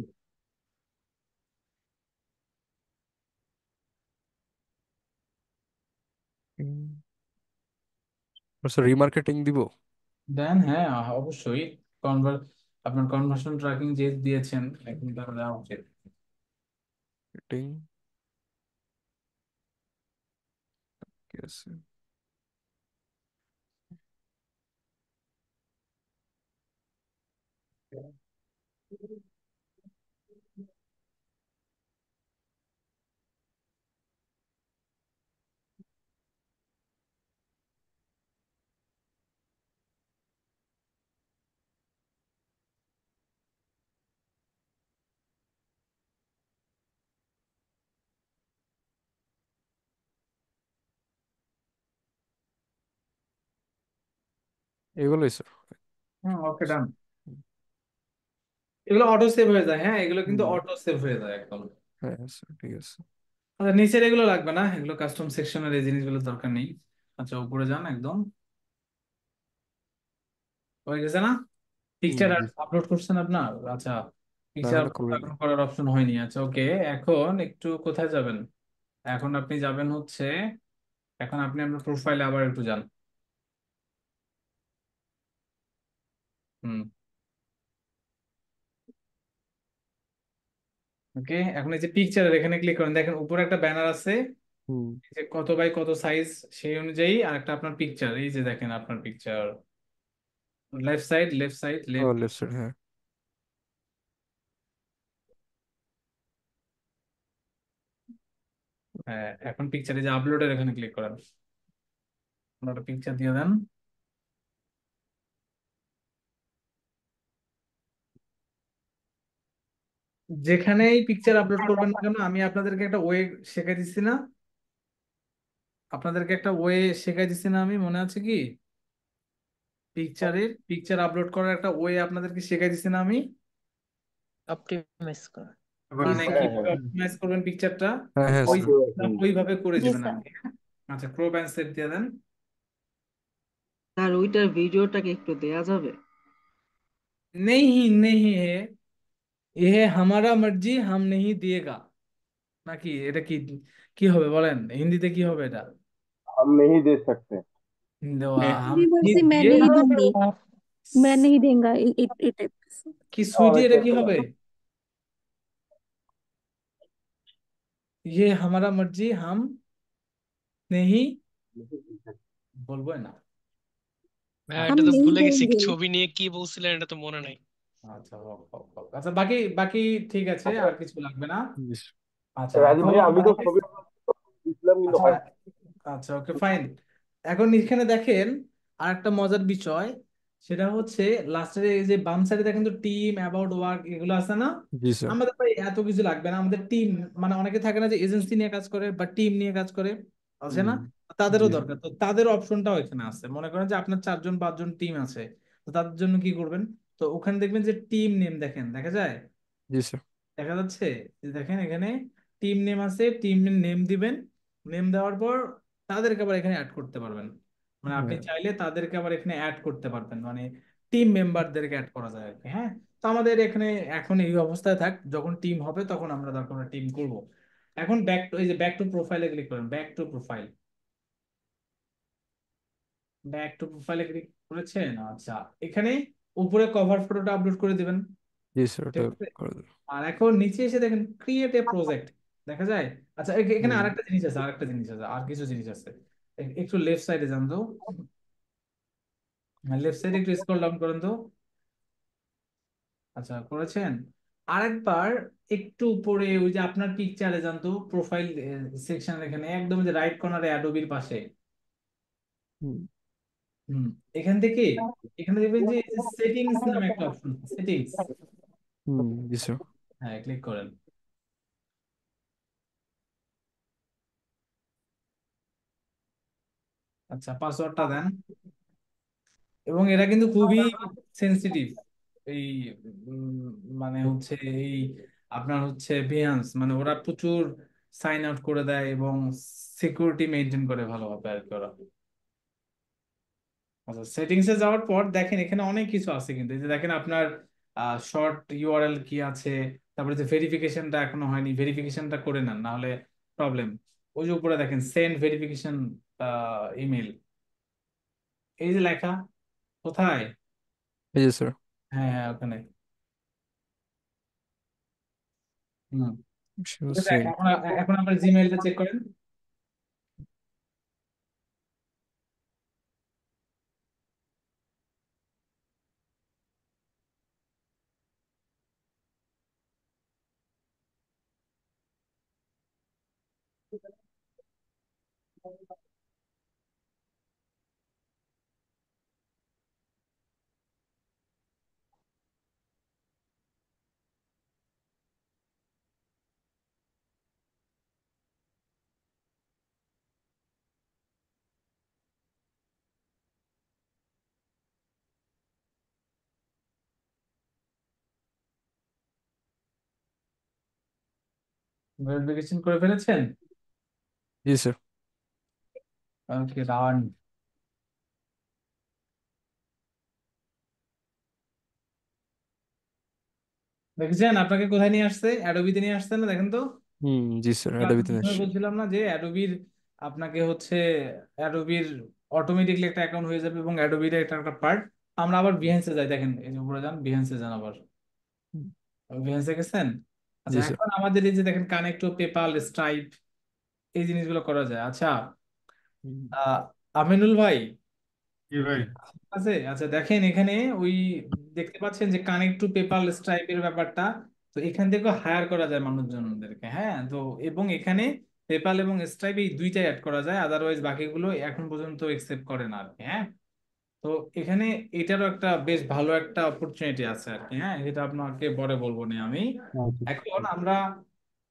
Sir remarketing দিব। দেন, হ্যাঁ, অবশ্যই। কনভার আপনার কনভার্সন ট্র্যাকিং যে দিয়েছেন এখন তার দেওয়া উচিত। রেটিং। ঠিক আছে। এগুলোই স্যার। হুম, ওকে, ডান। এগুলো অটো সেভ হয়ে যায়, হ্যাঁ, এগুলো কিন্তু হুম। অটো সেভ হয়ে যায় একদম। হ্যাঁ স্যার ঠিক আছে। আচ্ছা, নিচের এগুলো লাগবে না, এগুলো কাস্টম সেকশনের এই জিনিসগুলো দরকার নেই। আচ্ছা, উপরে যান একদম, হয়ে গেছে না? হুম পিকচার জি। আপলোড করছেন আপনার? আচ্ছা, না পিকচার এখনো আপলোড করিনি। এখন করার অপশন হয়নি। আচ্ছা, ওকে। এখন একটু কোথায় যাবেন? এখন আপনি যাবেন হচ্ছে, এখন আপনি আপনার প্রোফাইলে আবার একটু যান। হুম, ওকে। এখন এই যে পিকচারের এখানে ক্লিক করেন, দেখেন উপরে একটা ব্যানার আছে, হুম। এই যে কত বাই কত সাইজ, সেই অনুযায়ী আর একটা আপনার পিকচার, এই যে দেখেন আপনার picture, left side, left side, ও লেফট। লেফট সাইড হ্যাঁ। হ্যাঁ, এখন পিকচারে যে আপলোডের এখানে ক্লিক করেন, আপনার পিকচার দিয়ে দেন। যেখানেই পিকচার আপলোড করবেন না কেন, আমি আপনাদেরকে একটা ওয়ে শেখাই দিচ্ছি না? আপনাদেরকে একটা ওয়ে শেখাই দিচ্ছি না আমি, মনে আছে কি? পিকচার আপলোড করার একটা ওয়ে আপনাদেরকে শেখাই দিচ্ছি না আমি? অপটিমাইজ করা। জি মানে স্যার। হ্যাঁ কিভাবে হ্যাঁ অপটিমাইজ করবেন পিকচারটা, হ্যাঁ হ্যাঁ ওই স্যার। ওইভাবে করে জি দিবেন স্যার। আর কি, হ্যাঁ? আচ্ছা, ক্রপ অ্যান্ড সেভ দিয়ে দেন। স্যার ওইটার ভিডিওটাকে একটু দেয়া যাবে? नहीं नहीं है, यह हमारा मर्जी, हम नहीं दिएगा। নাকি এটা কি কি হবে বলেন, হিন্দিতে কি হবে এটা? हम नहीं दे सकते। हम हिंदी नहीं वर्ड से मैं दिए नहीं दूंगी, मैं नहीं देंगा, ये टाइप। কি সুইটি, এটা কি कैसे হবে? ये हमारा मर्जी, हम नहीं বলবো না। ভাই हम এটা তো नहीं ভুলে গেছি, देंगे। ছবি নিয়ে কি বলছিলেন এটা তো মনে নাই। আচ্ছা হোক হোক হোক। আচ্ছা বাকি বাকি ঠিক আছে, আর কিছু লাগবে না। জি স্যার। আচ্ছা রাজীব এখন ভাই আমি তো ছবি দিছিলাম কিন্তু আচ্ছা হয়। আচ্ছা ওকে ফাইন। এখন এখানে দেখেন আর একটা মজার বিষয়, সেটা হচ্ছে লাস্টের এই যে বাম সাইডে দেখেন তো টিম, অ্যাবাউট ওয়ার্ক, এগুলো আছে না? জি স্যার। আমাদের ভাই এত কিছু লাগবে না, আমাদের টিম, মানে অনেকে থাকে না যে এজেন্সি নিয়ে কাজ করে বা টিম নিয়ে কাজ করে, আছে না? হুম। তাদেরও জি স্যার। দরকার, তো তাদের অপশনটাও এখানে আছে। মনে করেন যে আপনার 4 জন 5 জন টিম আছে, তো তাদের জন্য কি করবেন? তো ওখানে দেখবেন যে টিম নেম, দেখেন দেখা যায়, জি স্যার। দেখা যাচ্ছে যে দেখেন এখানে টিম নেম আছে, টিম নেম দিবেন। নেম দেওয়ার পর তাদেরকে আবার এখানে অ্যাড করতে পারবেন, মানে আপনি হ্যাঁ। চাইলে তাদেরকে আবার এখানে অ্যাড করতে পারবেন, মানে টিম মেম্বারদেরকে অ্যাড করা যায় আর কি। হ্যাঁ, তো আমাদের এখানে এখন এই অবস্থায় থাক, যখন টিম হবে তখন আমরা দরকার টিম করব। এখন ব্যাক টু, এই যে ব্যাক টু প্রোফাইলে ক্লিক করেন, back to profile, back to প্রোফাইলে ক্লিক করেছেন। আচ্ছা, এখানে উপরে কভার ফটোটা আপলোড করে দিবেন, জি স্যার, ঠিক ওটা আছে? করে দেবো। আর এখন নিচে এসে দেখেন ক্রিয়েট এ প্রজেক্ট, দেখা যায়। আচ্ছা এখানে হুম। আরেকটা জিনিস আছে, আরেকটা জিনিস আছে, আর কিছু জিনিস আছে। একটু লেফট সাইডে যান তো, লেফট সাইডে একটু স্ক্রল ডাউন করেন তো। আচ্ছা করেছেন। আরেকবার একটু উপরে ওই যে আপনার পিকচারে যান তো, প্রোফাইল সেকশন, এখানে একদম যে রাইট কর্নারে অ্যাডোবির পাশে। হুম। হুম, এখান থেকে এখানে দেখবেন যে সেটিংস নামে একটা অপশন, সেটিংস। হুম। জি স্যার। হ্যাঁ ক্লিক করেন। আচ্ছা পাসওয়ার্ডটা দেন, এবং এরা কিন্তু খুবই সেনসিটিভ। এই উম, মানে হচ্ছে এই আপনার হচ্ছে ভিয়ান্স, মানে ওরা প্রচুর সাইন আউট করে দেয় এবং সিকিউরিটি মেনটেন করে ভালোভাবে আর কি ওরা। আচ্ছা সেটিংসে যাওয়ার পর দেখেন এখানে অনেক কিছু আছে, কিন্তু এই যে দেখেন আপনার শর্ট ইউআরএল কি আছে, তারপরে যে ভেরিফিকেশনটা এখনো হয়নি, ভেরিফিকেশনটা করে নেন না হলে প্রবলেম। ওই যে উপরে দেখেন সেন্ড ভেরিফিকেশন ইমেল, এই যে লেখা, কোথায়? এই যে স্যার। হ্যাঁ হ্যাঁ ওখানে। হুম, ঠিক আছে। সেন্ড। এখন এখন আপনার জিমেইলটা চেক করেন। ভেরিফিকেশন করে ফেলেছেন? জি স্যার। ওকে রান। দেখেছেন আপনাকে কোথায় নিয়ে আসছে? অ্যাডোবিতে নিয়ে আসছে না, দেখেন তো। হুম। জি স্যার, এটা ক্লাসে ভিতরে প্রথমে আসছে। বলছিলাম না যে অ্যাডোবির আপনাকে হচ্ছে অ্যাডোবির অটোমেটিকলি একটা অ্যাকাউন্ট হয়ে যাবে এবং অ্যাডোবির একটা একটা পার্ট। আমরা আবার বিহেন্সে যাই, দেখেন এই যে উপরে যান, বিহেন্সে যান আবার। হুম। বিহেন্সে গেছেন? জি আচ্ছা স্যার। এখন আমাদের এই যে দেখেন কানেক্ট টু পেপাল, স্ট্রাইপ, এই জিনিসগুলো করা যায়। আচ্ছা হুম। আহ আমিনুল ভাই কি ভাই? আছে, আচ্ছা দেখেন এখানে ওই দেখতে পাচ্ছেন যে কানেক্ট টু পেপাল স্ট্রাইপের ব্যাপারটা, তো এখান থেকে হায়ার করা যায় মানুষজনদেরকে। হ্যাঁ, তো এবং এখানে পেপাল এবং স্ট্রাইপ এই দুইটাই অ্যাড করা যায়, আদারওয়াইজ বাকিগুলো এখন পর্যন্ত একসেপ্ট করে না আর কি। হ্যাঁ, তো এখানে এটারও একটা বেশ ভালো একটা অপরচুনিটি আছে আর কি। হ্যাঁ, এটা আপনাকে পরে বলবো না আমি। এখন আমরা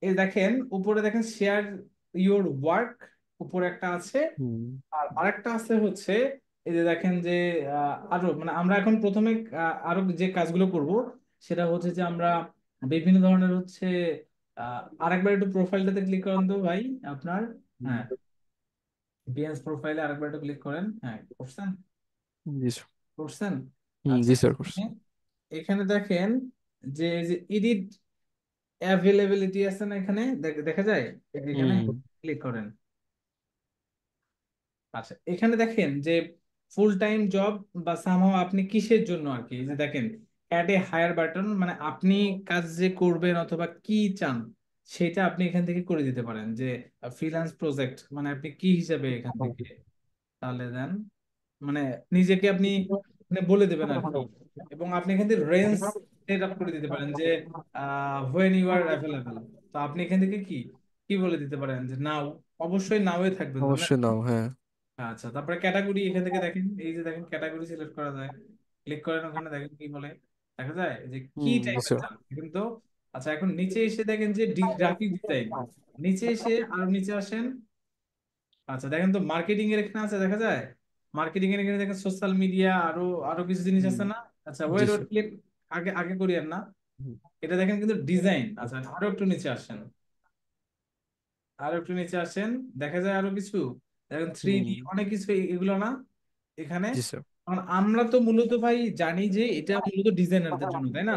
এই দেখেন উপরে দেখেন শেয়ার ইওর ওয়ার্ক, উপরে একটা আছে। হুম। আর আরেকটা আছে হচ্ছে এই যে দেখেন যে আরো মানে আমরা এখন প্রথমে আরো যে কাজগুলো করব সেটা হচ্ছে যে আমরা বিভিন্ন ধরনের হচ্ছে আরেকবার একটু প্রোফাইলটাতে ক্লিক করেন তো ভাই আপনার। হুম। হ্যাঁ, বিএস প্রোফাইলে আরেকবার একটু ক্লিক করেন। হ্যাঁ করছেন? জি স্যার। করছেন? হুম। আচ্ছা জি স্যার, করছি। এখানে এখানে দেখেন যে এডিট অ্যাভেলেবিলিটি আছে না এখানে, দেখা যায় এখানে হুম ক্লিক করেন। আচ্ছা, এখানে দেখেন যে ফুল টাইম জব বা সামহাও আপনি কিসের জন্য আর কি, এই যে দেখেন অ্যাড এ হায়ার বাটন, মানে আপনি কাজ যে করবেন অথবা কি চান সেটা আপনি এখান থেকে করে দিতে পারেন, যে ফ্রিল্যান্স প্রজেক্ট মানে আপনি কি হিসাবে এখান থেকে তাহলে দেন, মানে নিজেকে আপনি মানে বলে দেবেন আর কি। এবং আপনি এখান থেকে রেঞ্জ সেট আপ করে দিতে পারেন যে হোয়েন ইউ আর অ্যাভেলেবল। তো আপনি এখান থেকে কি কি বলে দিতে পারেন যে নাও, অবশ্যই নাওয়ে থাকবে তো না? অবশ্যই নাও, হ্যাঁ। আচ্ছা, তারপরে ক্যাটাগরি এখান থেকে দেখেন, এই যে দেখেন ক্যাটাগরি সিলেক্ট করা যায়, ক্লিক করেন ওখানে দেখেন কি বলে, দেখা যায় যে কি টাইপের বুঝছো। চান কিন্তু। আচ্ছা, এখন নিচে এসে দেখেন যে গ্রাফিক ডিজাইন, নিচে এসে আরো নিচে আসেন। আচ্ছা, দেখেন তো মার্কেটিং এর এখানে আছে, দেখা যায় মার্কেটিং এর এখানে দেখেন সোশ্যাল মিডিয়া, আরো আরো কিছু জিনিস আছে না? আচ্ছা, জি ওয়েট ওয়েট স্যার। ক্লিক, আগে আগে করি আর না, এটা দেখেন কিন্তু ডিজাইন। আচ্ছা, আরো একটু নিচে আসেন, আরো একটু নিচে আসেন, দেখা যায় আরো কিছু, দেখেন থ্রি ডি হুম অনেক কিছু এগুলো না এখানে। জি স্যার। কারণ আমরা তো মূলত ভাই জানি যে এটা মূলত ডিজাইনারদের জন্য, তাই না?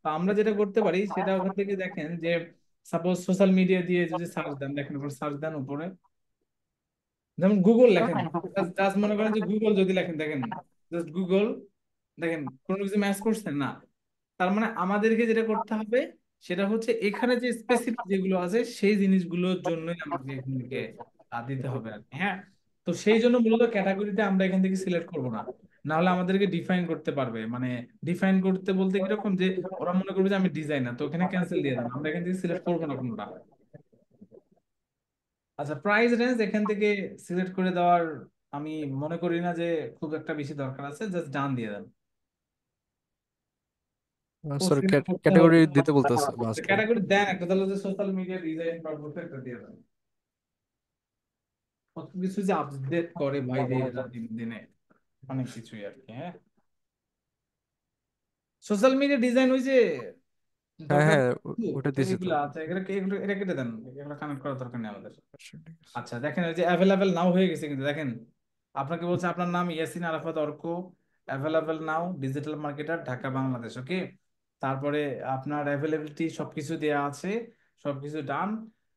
তো আমরা যেটা করতে পারি সেটা ওখান থেকে দেখেন যে সাপোজ সোশ্যাল মিডিয়া দিয়ে যদি সার্চ দেন, দেখেন উপরে সার্চ দেন উপরে, যেমন গুগল লেখেন, জাস্ট মনে করেন যে গুগল যদি লেখেন, দেখেন জাস্ট গুগল, দেখেন কোনো কিছু ম্যাচ করছে না। তার মানে আমাদেরকে যেটা করতে হবে সেটা হচ্ছে এখানে যে স্পেসিফিক যেগুলো আছে সেই জিনিসগুলোর জন্যই আমাকে এখান থেকে দিতে হবে আর কি। হ্যাঁ, তো সেই জন্য মূলত ক্যাটাগরিতে আমরা এখান থেকে সিলেক্ট করব না, না হলে আমাদেরকে ডিফাইন করতে পারবে, মানে ডিফাইন করতে বলতে কিরকম যে ওরা মনে করবে যে আমি ডিজাইনার, তো ওখানে ক্যান্সেল দিয়ে দেন, আমরা এখান থেকে সিলেক্ট করবো না কোনোটা। আচ্ছা, প্রাইস রেঞ্জ এখান থেকে সিলেক্ট করে দেওয়ার আমি মনে করি না যে খুব একটা বেশি দরকার আছে, জাস্ট ডান দিয়ে দেন। স্যার পোস্ট করতে হবে, ক্যাটাগরি দিতে বলতেছে লাস্টে। ক্যাটাগরি দেন একটা, তাহলে যে সোশ্যাল মিডিয়া ডিজাইন পারপোজ একটা দিয়ে দেন। কত কিছু যে আপডেট করে ভাই দিন দিনে, অনেক কিছুই আর কি। হ্যাঁ, সোশ্যাল মিডিয়া ডিজাইন ওই যে হ্যাঁ দরকার হ্যাঁ, ওটা তো দিছি তো। এগুলো আছে, এগুলো এটা কেটে দেন, এগুলো কানেক্ট করার দরকার নেই আমাদের। আচ্ছা, ঠিক আছে। আচ্ছা, দেখেন ওই যে অ্যাভেলেবেল নাও হয়ে গেছে কিন্তু, দেখেন আপনাকে বলছে আপনার নাম Yasin Arafat Arko, available now, digital marketer, Dhaka Bangladesh. Okay, তারপরে আপনার অ্যাভেলেবিলিটি সবকিছু দেয়া আছে, সবকিছু ডান।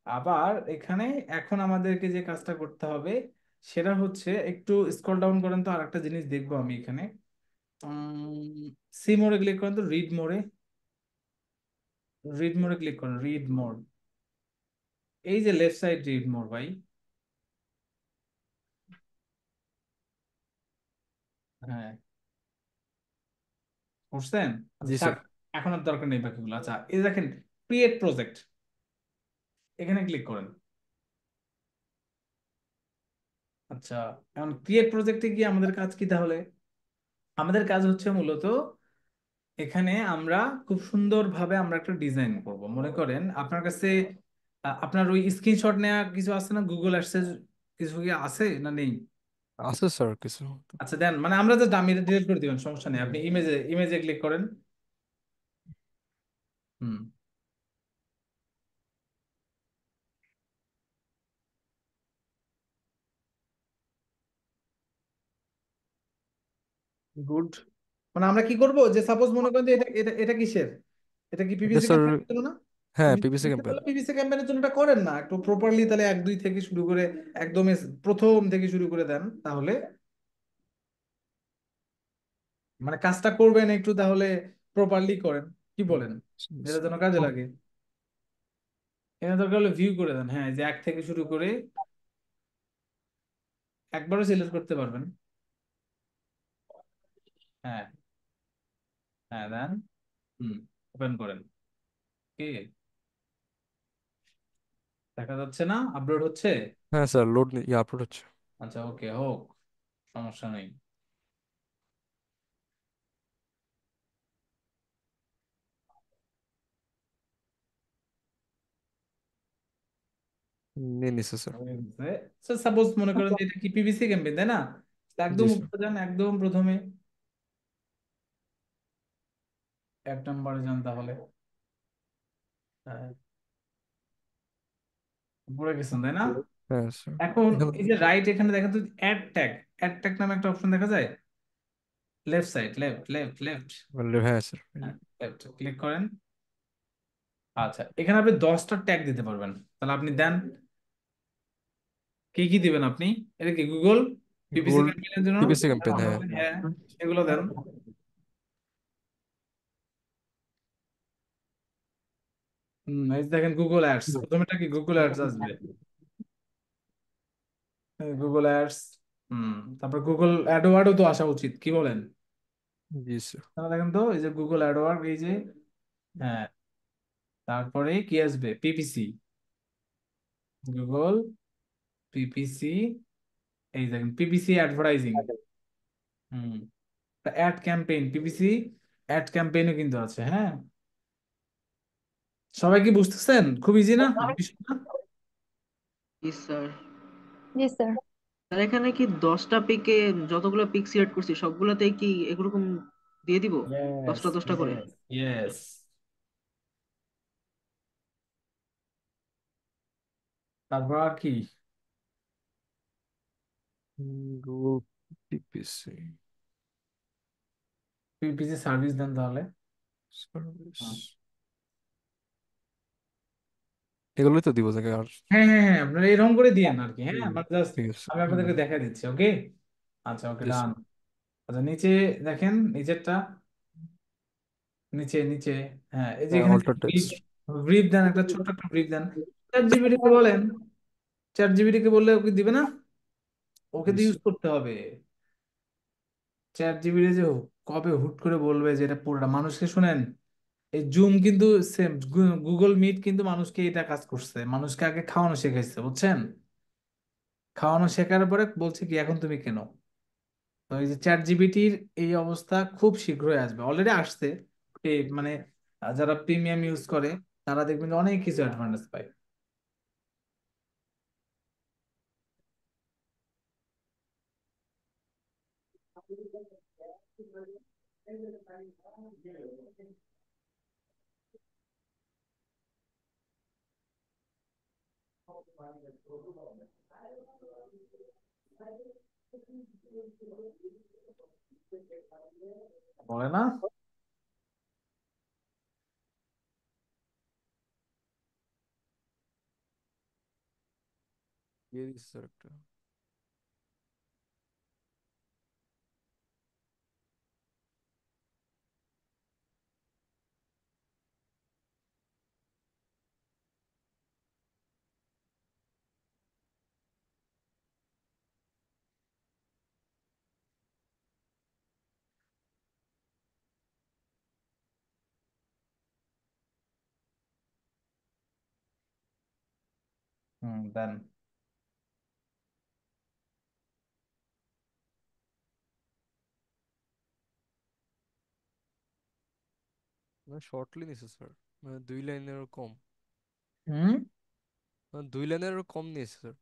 আবার এখানে এখন আমাদেরকে যে কাজটা করতে হবে সেটা হচ্ছে একটু স্ক্রল ডাউন করেন তো, আরেকটা জিনিস দেখবো আমি এখানে। সি মোড়ে ক্লিক করেন তো, রিড মোড়ে, রিড মোড়ে ক্লিক করেন, রিড মোড, এই যে লেফট সাইড রিড মোড ভাই। হ্যাঁ, বুঝছেন? আচ্ছা জি থাক, স্যার। এখন আর দরকার নেই বাকিগুলো। আচ্ছা, এই যে দেখেন ক্রিয়েট প্রজেক্ট, এখানে ক্লিক করেন। আচ্ছা, এখন ক্রিয়েট প্রজেক্টে গিয়ে আমাদের কাজ কি তাহলে? আমাদের কাজ হচ্ছে মূলত এখানে আমরা খুব সুন্দরভাবে আমরা একটা ডিজাইন করব। মনে করেন আপনার কাছে আপনার ওই স্ক্রিনশট নেওয়া কিছু আছে না, গুগল অ্যাডসেন্স কিছু কি আছে না নেই? আছে স্যার কিছু। আচ্ছা দেন, মানে আমরা যে দামি ডিলিট করে দিবেন, সমস্যা নেই, আপনি ইমেজে ইমেজে ক্লিক করেন। হুম, গুড। মানে আমরা কি করব, যে সাপোজ মনে করেন যে এটা এটা এটা কিসের, এটা কি এটা পিপিসি স্যার, ক্যাম্পেইনের জন্য না? হ্যাঁ পিপিসি ক্যাম্পেইন। তাহলে পিপিসি ক্যাম্পেইনের জন্য এটা করেন না একটু প্রপারলি, তাহলে 1 2 থেকে শুরু করে একদম প্রথম থেকে শুরু করে দেন তাহলে, মানে কাজটা করবেন একটু তাহলে প্রপারলি করেন, কি বলেন? যেটা যেন কাজে লাগে। এখানে দরকার হলে ভিউ করে দেন, হ্যাঁ, যে 1 থেকে শুরু করে একবারও সিলেক্ট করতে পারবেন। হ্যাঁ, হ্যাঁ দেন, হুম, ওপেন করেন, কি দেখা যাচ্ছে না, আপলোড হচ্ছে? হ্যাঁ স্যার, লোড আপলোড হচ্ছে। আচ্ছা, ওকে, হোক, সমস্যা নেই। নিয়ে নিছে স্যার। সাপোজ মনে করেন যে এটা কি পিভিসি ক্যাম্পেইন, তাই না? তো জি একদম স্যার। উপরে যান, একদম প্রথমে 1 নম্বরে যান তাহলে। হ্যাঁ, উপরে গেছেন তাই না? হ্যাঁ স্যার। এখন এখানে এই যে রাইট, এখানে দেখেন তো অ্যাড ট্যাগ, অ্যাড ট্যাগ নামে একটা অপশন দেখা যায়, left side, left left left, হ্যাঁ স্যার। হ্যাঁ লেফট ক্লিক করেন। আচ্ছা, এখানে আপনি 10টা ট্যাগ দিতে পারবেন, তাহলে আপনি দেন। কি কি দিবেন আপনি? এটা কি গুগল পিপিসি গুগল ক্যাম্পেইনের জন্য? পিপিসি ক্যাম্পেইন, হ্যাঁ। হ্যাঁ, সেগুলো দেন। এই যে দেখেন গুগল অ্যাডস, প্রথমেটা কি গুগল অ্যাডস আসবে, গুগল অ্যাডস। হুম, তারপর গুগল অ্যাডওয়ার্ডও তো আসা উচিত, কি বলেন? জি স্যার। তাহলে দেখেন তো, এই যে গুগল অ্যাডওয়ার্ড, এই যে, হ্যাঁ, তারপরে কি আসবে? পিপিসি, গুগল পিপিসি, এই দেখেন পিপিসি অ্যাডভার্টাইজিং। হুম, অ্যাড ক্যাম্পেইন, পিপিসি অ্যাড ক্যাম্পেইনও কিন্তু আছে, হ্যাঁ। সবাই কি বুঝতেছেন? খুব ইজি না বিষয়টা? ইস স্যার। জি স্যার। আর এখানে কি 10টা পিকে যতগুলো পিক সিলেক্ট করছি সবগুলাতেই কি এরকম দিয়ে দিব? ইয়েস, 10টা করে? Yes, yes. তারপর আর কি? গুগল পিপিসি পিপিসি সার্ভিস দেন তাহলে। সার্ভিস, হুম। এগুলোই তো দিব থেকে আর। হ্যাঁ, হ্যাঁ, হ্যাঁ, আপনারা এরকম করে দিয়েন আর কি, হ্যাঁ, হুম, আমরা জাস্ট, ঠিক আছে। আমি আপনাদেরকে দেখা দিচ্ছি, ওকে। আচ্ছা, ওকে, জি ডান। স্যার। আচ্ছা, নিচে দেখেন, নিচেরটা, নিচে নিচে, হ্যাঁ, এই যে হ্যাঁ, এখানে অল্টার ব্রিফ, টেক্সট। ব্রিফ দেন, একটা ছোট্ট একটা ব্রিফ দেন। চ্যাট জিপিটি কে বলেন, চ্যাট জিপিটি কে বললে ওকে দিবে না? ওকে জি তো ইউজ স্যার। করতে হবে। চ্যাট জিপিটি যে কবে হুট করে বলবে যে এটা পুরোটা মানুষকে, শুনেন, এই জুম কিন্তু সেম, গুগল মিট কিন্তু মানুষকে এটা কাজ করছে, মানুষকে আগে খাওয়ানো শেখাইছে, বুঝছেন? খাওয়ানো শেখার পরে বলছে কি এখন তুমি কেন। তো এই যে চ্যাট জিপিটির এই অবস্থা খুব শীঘ্রই আসবে, অলরেডি আসছে। মানে যারা প্রিমিয়াম ইউজ করে তারা দেখবেন যে অনেক কিছু অ্যাডভান্টেজ পায়। বলে না? দিয়ে দিচ্ছি স্যার একটা। হুম, দেন। না, শর্টলি নিছে স্যার, মানে 2 লাইনেরও কম। হুম, 2 লাইনেরও কম নিয়েছে স্যার,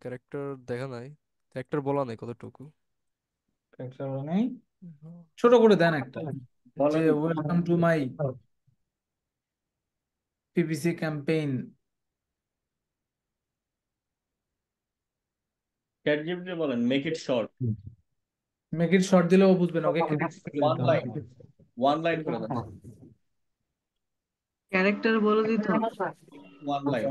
ক্যারেক্টার দেখা নাই, ক্যারেক্টার বলা নাই কতটুকু। একটা নেই, হ্যাঁ। ছোট করে দেন একটা, যে বলেন, welcome to my PPC campaign. ChatGPT বলেন make it short, make it short দিলেও বুঝবে না, ওকে ক্যারেক্টার করে ওয়ান দিতে হবে। লাইন, ওয়ান লাইন করে দেন, ক্যারেক্টার বলে দিতে হবে? One line.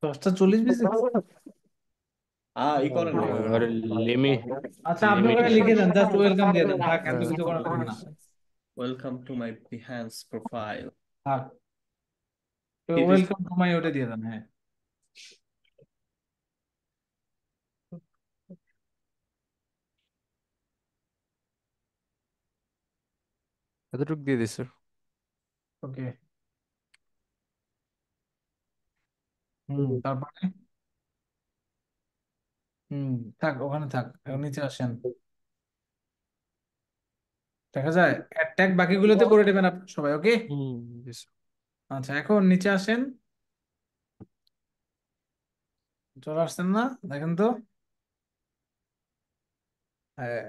10টা 40 বেশি। ই করেন নাই। হ্যাঁ, और लिमिट আচ্ছা, আপনি ওখানে लिमिटेशन লিখে দেন, জাস্ট ওয়েলকাম দিয়ে দেন, থাক, এত হ্যাঁ, কিছু করা লাগবে না। Welcome to my Behance profile. থাক, পিপিসি, ওয়েলকাম টু মাই, ওটা দিয়ে দেন, হ্যাঁ। এতটুকু দিয়ে দিই স্যার। ওকে। হুম, তারপরে, হুম, থাক, ওখানে থাক, এখন নিচে আসেন। দেখা যায় অ্যাটাক বাকিগুলোতে করে নেবেন আপনার সবাই, ওকে। হুম, জি স্যার। আচ্ছা, এখন নিচে আসেন, চলে আসছেন না? দেখেন তো, হ্যাঁ,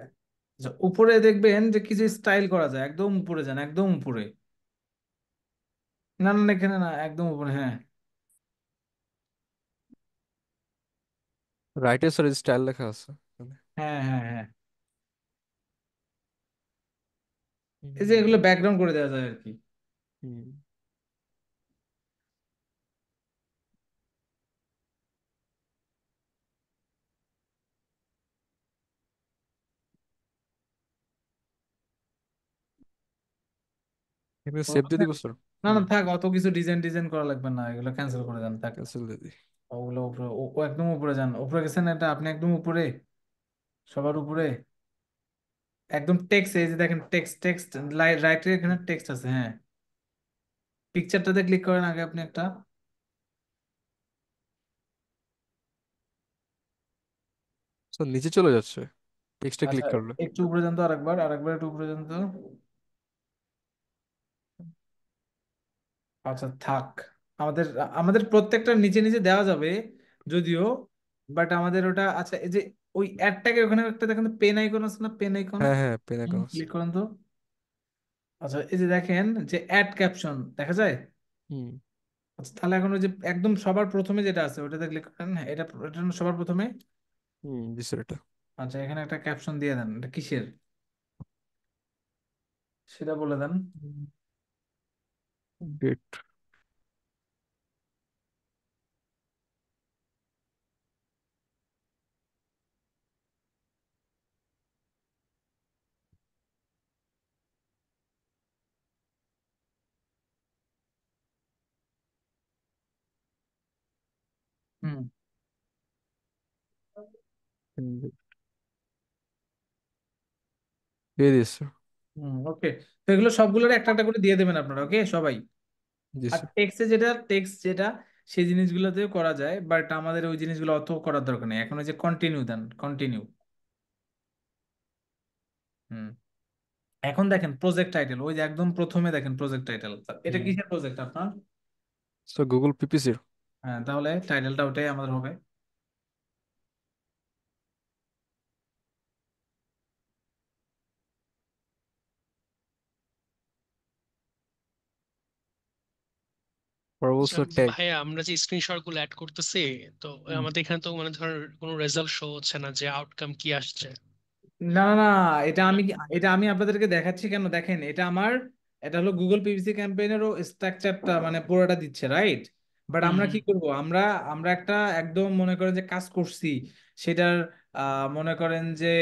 আচ্ছা, উপরে দেখবেন যে কিছু স্টাইল করা যায়, একদম উপরে যান, একদম উপরে। না, না, এখানে না, একদম উপরে, হ্যাঁ। রাইটে স্যার স্টাইল লেখা আছে এখানে। হ্যাঁ, হ্যাঁ, হ্যাঁ, এই যে এগুলো ব্যাকগ্রাউন্ড করে দেওয়া যায় আর কি। হুম। এখানে সেভ দিয়ে দিব স্যার। না না থাক, অত কিছু ডিজাইন ডিজাইন করা লাগবে না, এগুলো ক্যান্সেল করে দেন থাক। ক্যান্সেল দিয়ে দিই। ওগুলো উপরে, ও একদম উপরে যান, উপরে গেছেন, এটা আপনি একদম উপরে, সবার উপরে একদম টেক্সট, এই যে দেখেন টেক্সট, টেক্সট রাইটের এখানে টেক্সট আছে, হ্যাঁ পিকচারটাতে ক্লিক করেন আগে আপনি একটা। স্যার নিচে চলে যাচ্ছে টেক্সটে আচ্ছা ক্লিক করলে। একটু উপরে যান তো, আরেকবার আরেকবার একটু উপরে যান তো। আচ্ছা থাক, আমাদের আমাদের প্রত্যেকটা নিচে নিচে দেওয়া যাবে যদিও, বাট আমাদের ওটা, আচ্ছা এই যে ওই অ্যাডটাকে ওখানে একটা দেখেন পেন আইকন আছে না, পেন আইকন, হ্যাঁ হ্যাঁ, পেন আইকন আছে। ক্লিক করেন তো। আচ্ছা এই যে দেখেন যে অ্যাড ক্যাপশন দেখা যায়। হুম আচ্ছা তাহলে এখন ওই যে একদম সবার প্রথমে যেটা আছে ওটাতে ক্লিক করেন, হ্যাঁ, এটা এটা সবার প্রথমে। হুম, জি স্যার এটা। আচ্ছা এখানে একটা ক্যাপশন দিয়ে দেন, এটা কিসের সেটা বলে দেন। ডেট। হুম দিয়ে দিস স্যার। হুম ওকে, তো এগুলো সবগুলোর একটা একটা করে দিয়ে দেবেন আপনারা, ওকে সবাই। জি আর স্যার। টেক্সটে যেটা, টেক্সট যেটা সেই জিনিসগুলোতেও করা যায়, বাট আমাদের ওই জিনিসগুলো অত করার দরকার নেই, এখন ওই যে কন্টিনিউ দেন, কন্টিনিউ। হুম এখন দেখেন প্রজেক্ট টাইটেল, ওই যে একদম প্রথমে দেখেন প্রজেক্ট টাইটেল, এটা হুম, কিসের প্রজেক্ট আপনার? স্যার গুগল পিপিসির। হ্যাঁ তাহলে টাইটেলটা ওটাই আমাদের হবে। পরবর্তী আচ্ছা স্যার ট্যাগ। ভাইয়া, আমরা যে স্ক্রিনশট গুলো অ্যাড করতেছি, তো আমাদের এখানে তো মানে ধর কোনো রেজাল্ট শো হচ্ছে না যে আউটকাম কি আসছে। না না না, এটা আমি আপনাদেরকে দেখাচ্ছি কেন, দেখেন এটা আমার, এটা হলো গুগল পিপিসি ক্যাম্পেইনেরও স্ট্রাকচারটা মানে পুরোটা দিচ্ছে, রাইট? বাট হুম আমরা হুম। কি করব, আমরা আমরা একটা একদম মনে করেন যে কাজ করছি সেটার, মনে করেন যে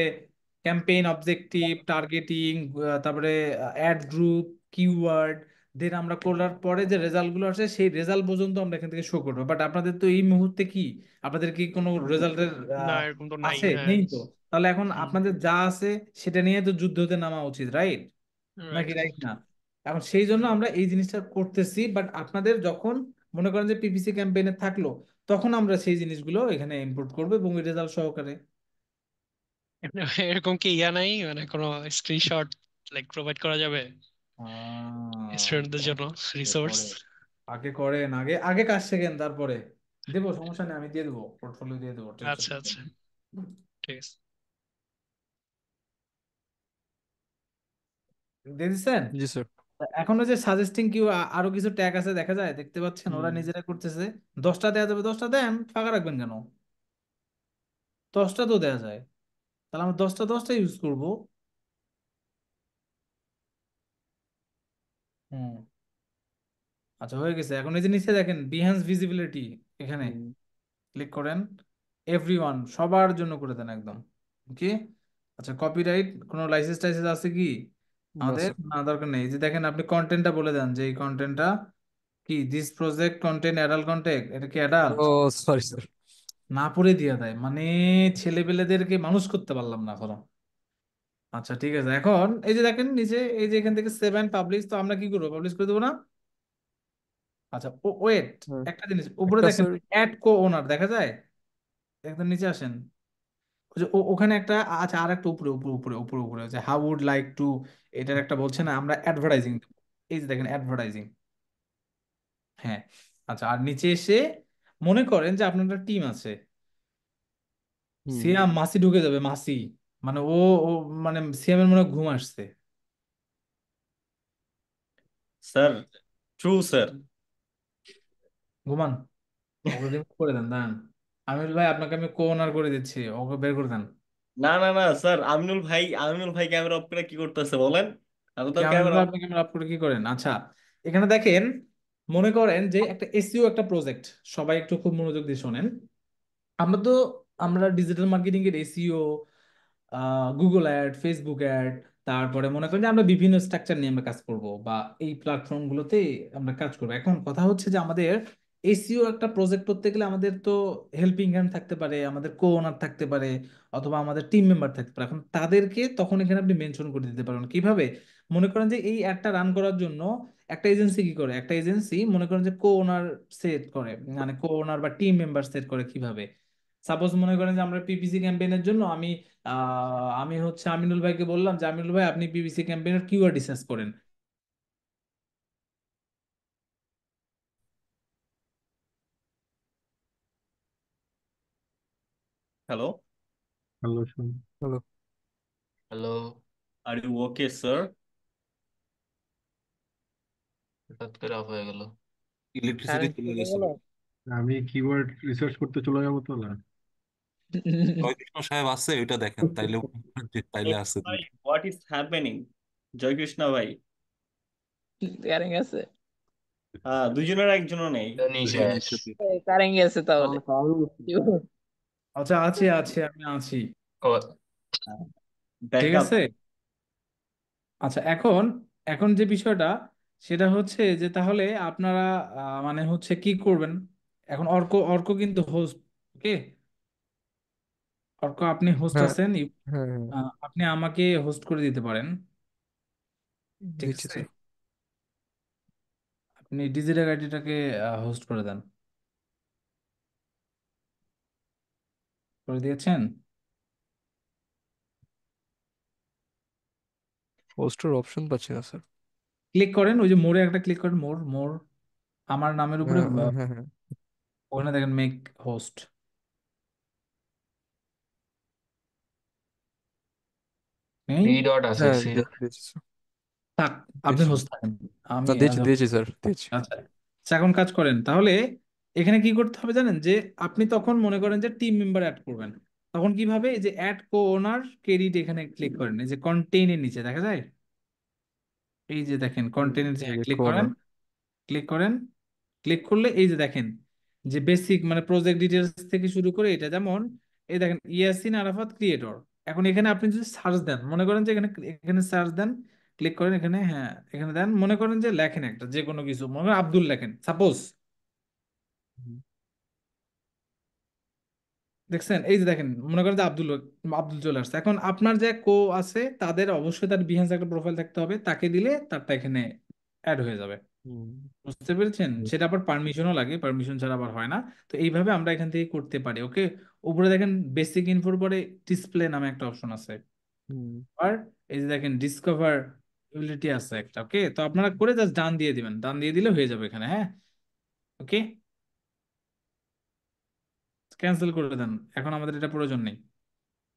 ক্যাম্পেইন অবজেক্টিভ, টার্গেটিং, তারপরে অ্যাড গ্রুপ, কিওয়ার্ড, দেন আমরা করার পরে যে রেজাল্ট গুলো আসে সেই রেজাল্ট পর্যন্ত আমরা এখান থেকে শো করবো। বাট আপনাদের তো এই মুহূর্তে কি, আপনাদের কি কোনো রেজাল্টের না এরকম তো নাই, আছে? হ্যাঁ। নেই তো। তাহলে এখন হুম। আপনাদের যা আছে সেটা নিয়ে তো যুদ্ধতে নামা উচিত, রাইট? রাইট নাকি রাইট রাইট। না? এখন সেই জন্য আমরা এই জিনিসটা করতেছি, বাট আপনাদের যখন মনে করেন যে পিপিসি ক্যাম্পেইনে থাকলো, তখন আমরা সেই জিনিসগুলো এখানে ইম্পোর্ট করবো এবং রেজাল্ট সহকারে। এরকম কি ইয়া নাই, মানে কোনো স্ক্রিনশট লাইক প্রোভাইড করা যাবে স্টুডেন্টদের জন্য, আগে রিসোর্স? করেন, আগে করেন, আগে আগে কাজ শেখেন, তারপরে দেবো, সমস্যা নেই, আমি দিয়ে দেবো, পোর্টফোলিও দিয়ে দেবো, টেনশন। আচ্ছা আচ্ছা, ঠিক আছে। দিয়ে দিচ্ছেন? জি স্যার। এখন ওই যে সাজেস্টিং কিউ আরো কিছু ট্যাগ আছে দেখা যায়, দেখতে পাচ্ছেন ওরা হুম, নিজেরা করতেছে। 10টা দেওয়া যাবে, 10টা দেন, ফাঁকা রাখবেন কেন? 10টা তো দেওয়া যায়, তাহলে আমরা 10টা ইউজ করবো। হুম আচ্ছা হয়ে গেছে, এখন এই যে নিচে দেখেন বিহেন্স ভিজিবিলিটি, এখানে হুম। ক্লিক করেন, এভরিওয়ান সবার জন্য করে দেন একদম, ওকে। আচ্ছা কপিরাইট কোনো লাইসেন্স টাইসেন্স আছে কি না আমাদের? স্যার। না দরকার নেই। এই যে দেখেন আপনি কন্টেন্টটা বলে দেন যে এই কন্টেন্টটা কি, this project content adult content, এটা কি অ্যাডাল্ট? ও সরি স্যার। না পড়ে দিয়ে দেয় মানে, ছেলেপেলেদেরকে মানুষ করতে পারলাম না এখনো। আচ্ছা ঠিক আছে, এখন এই যে দেখেন নিচে, এই যে এখান থেকে সেভ অ্যান্ড পাবলিশ, তো আমরা কি করবো, পাবলিশ করে দেবো না? আচ্ছা ওয়েট, হ্যাঁ, একটা জিনিস উপরে একটা দেখেন স্যার। অ্যাড কো ওনার দেখা যায়, একদম নিচে আসেন। ওই যে ওখানে একটা, আচ্ছা আর একটা উপরে উপরে উপরে উপরে উপরে যে হাউ উড লাইক টু, এটার একটা বলছে না আমরা অ্যাডভার্টাইজিং, এই যে দেখেন অ্যাডভার্টাইজিং, হ্যাঁ। আচ্ছা আর নিচে এসে মনে করেন যে আপনার একটা টিম আছে, হুম। সিয়াম মাসি ঢুকে যাবে, মাসি মানে ও মানে সিয়ামের মনে হয় ঘুম আসছে। Sir, true sir. ঘুমান, ওকে রিমুভ করে দেন, দাঁড়ান। আমিরুল ভাই আপনাকে আমি কো ওনার করে দিচ্ছি, ওকে বের করে দেন। না না না স্যার, আমিনুল ভাই, আমিনুল ভাই ক্যামেরা অফ করে কি করতেছে বলেন? আমি তো ক্যামেরা ক্যামেরা। আপনি ক্যামেরা অফ করে কি করেন? আচ্ছা, এখানে দেখেন, মনে করেন যে একটা এসইও একটা প্রজেক্ট, সবাই একটু খুব মনোযোগ দিয়ে শোনেন। আমরা তো আমরা ডিজিটাল মার্কেটিং এর SEO, Google ad, Facebook ad, তারপরে মনে করেন যে আমরা বিভিন্ন স্ট্রাকচার নিয়ে আমরা কাজ করব, বা এই প্ল্যাটফর্ম গুলোতে আমরা কাজ করবো। এখন কথা হচ্ছে যে আমাদের এসইও একটা প্রজেক্ট করতে গেলে আমাদের তো হেল্পিং হ্যান্ড থাকতে পারে, আমাদের কো ওনার থাকতে পারে, অথবা আমাদের টিম মেম্বার থাকতে পারে। এখন তাদেরকে তখন এখানে আপনি মেনশন করে দিতে পারেন কিভাবে। মনে করেন যে এই অ্যাডটা রান করার জন্য একটা এজেন্সি কি করে, একটা এজেন্সি মনে করেন যে কো ওনার সেট করে, মানে কো ওনার বা টিম মেম্বার সেট করে কিভাবে। সাপোজ মনে করেন যে আমরা পিপিসি ক্যাম্পেইনের জন্য আমি হচ্ছে আমিনুল ভাইকে বললাম যে আমিনুল ভাই আপনি পিপিসি ক্যাম্পেইনের কিওয়ার্ড রিসার্চ করেন। হ্যালো, হ্যালো শুন। Hello. Hello. Are you okay sir? হঠাৎ করে অফ হয়ে গেল। ইলেকট্রিসিটি চলে গেছে। আমি কিওয়ার্ড রিসার্চ করতে চলে যাবো তো না? জয়কৃষ্ণ সাহেব আছে, ওইটা দেখেন তাইলে তাইলে আছে। ভাই হোয়াট ইজ হ্যাপেনিং? জয়কৃষ্ণ ভাই, কারেন্ট আছে, দুজনের একজনও নেই। দুজনই শেষ। কারেন্ট আছে তাহলে। আচ্ছা, আছে আছে, আমি আছি। ও ঠিক ব্যাকআপ। আছে। আচ্ছা, এখন এখন যে বিষয়টা সেটা হচ্ছে যে তাহলে আপনারা মানে হচ্ছে কি করবেন। এখন অর্ক অর্ক কিন্তু হোস্ট, ওকে। অর্ক আপনি হোস্ট হ্যাঁ আছেন, হ্যাঁ হ্যাঁ, আপনি আমাকে হোস্ট করে দিতে পারেন। ঠিক দিচ্ছি আছে, স্যার। আপনি ডিজিটাল আইডিটাকে হোস্ট করে দেন। করে দিয়েছেন? পোস্টার অপশন পাচ্ছি না স্যার। ক্লিক করেন, ওই যে মোড়ে একটা ক্লিক করেন, মোর মোর, আমার নামের উপরে হ্যাঁ হ্যাঁ হ্যাঁ হ্যাঁ। ওখানে দেখেন মেক হোস্ট নেই? থ্রি ডট আছে, হ্যাঁ, থ্রি ডট। দিয়েছি স্যার, থাক, আপনি দিয়েছি। হোস্ট থাকেন। না, আমি দিয়েছি দিয়েছি স্যার, দিয়েছি। আচ্ছা আচ্ছা, এখন কাজ করেন তাহলে। এখানে কি করতে হবে জানেন, যে আপনি তখন মনে করেন যে টিম মেম্বার অ্যাড করবেন। তখন কিভাবে, এই যে অ্যাড কো ওনার ক্রেডিট, এখানে ক্লিক করেন, এই যে কন্টেইনের নিচে দেখা যায়, এই যে দেখেন কন্টেইনের নিচে এই যে ক্লিক করেন, কর্নার। ক্লিক করেন। ক্লিক করলে এই যে দেখেন যে বেসিক মানে প্রজেক্ট ডিটেলস থেকে শুরু করে এটা, যেমন এই দেখেন ইয়াসিন আরাফাত ক্রিয়েটর। এখন এখানে আপনি যদি সার্চ দেন, মনে করেন যে এখানে এখানে সার্চ দেন, ক্লিক করেন এখানে, হ্যাঁ এখানে দেন, মনে করেন যে লেখেন একটা যে কোনো কিছু, মনে করেন আব্দুল লেখেন সাপোজ। দেখছেন, এই যে দেখেন মনে করেন যে আব্দুল আব্দুল চলে আসছে। এখন আপনার যে কো আছে তাদের অবশ্যই তার বিহেন্স একটা প্রোফাইল থাকতে হবে, তাকে দিলে তারটা এখানে অ্যাড হয়ে যাবে। বুঝতে পেরেছেন? সেটা আবার পারমিশনও লাগে, পারমিশন ছাড়া আবার হয় না। তো এইভাবে আমরা এখান থেকে করতে পারি, ওকে। উপরে দেখেন বেসিক ইনফোর পরে ডিসপ্লে নামে একটা অপশন আছে, আর এই যে দেখেন ডিসকভার এবিলিটি আছে একটা, ওকে। তো আপনারা করে জাস্ট ডান দিয়ে দিবেন, ডান দিয়ে দিলে হয়ে যাবে এখানে, হ্যাঁ ওকে। ক্যান্সেল করে দেন, এখন আমাদের এটা প্রয়োজন নেই।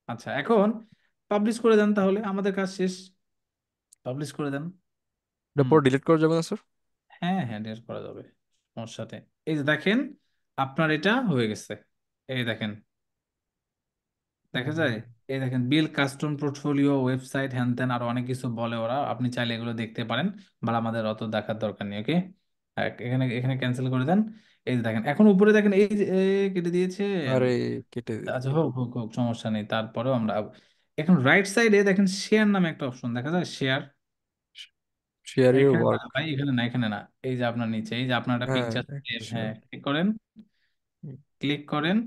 আচ্ছা, এখন পাবলিশ করে দেন, তাহলে আমাদের কাজ শেষ। পাবলিশ করে দেন। এটা হুম, পর ডিলিট করা যাবে না স্যার? হ্যাঁ হ্যাঁ, ডিলিট করা যাবে, সমস্যা নেই। এই যে দেখেন আপনার এটা হয়ে গেছে, এই দেখেন, দেখা যায়। এই দেখেন বিল কাস্টম পোর্টফোলিও ওয়েবসাইট হ্যান ত্যান আরো অনেক কিছু বলে ওরা, আপনি চাইলে এগুলো দেখতে পারেন, বা আমাদের অত দেখার দরকার নেই, ওকে। এখানে এখানে ক্যান্সেল করে দেন। এই যে দেখেন এখন উপরে দেখেন এই যে কেটে দিয়েছেন। আরে, কেটে আচ্ছা, দিই। হোক হোক হোক, সমস্যা নেই, তারপরেও আমরা এখন রাইট সাইডে দেখেন শেয়ার নামে একটা অপশন দেখা যায়, শেয়ার। শেয়ার ইউর এখানে না ওয়ার্ক। ভাই, এখানে না, এখানে না, এই যে আপনার নিচে, এই যে আপনার একটা হ্যাঁ, পিকচার, হ্যাঁ শিওর। ক্লিক করেন, ক্লিক করেন।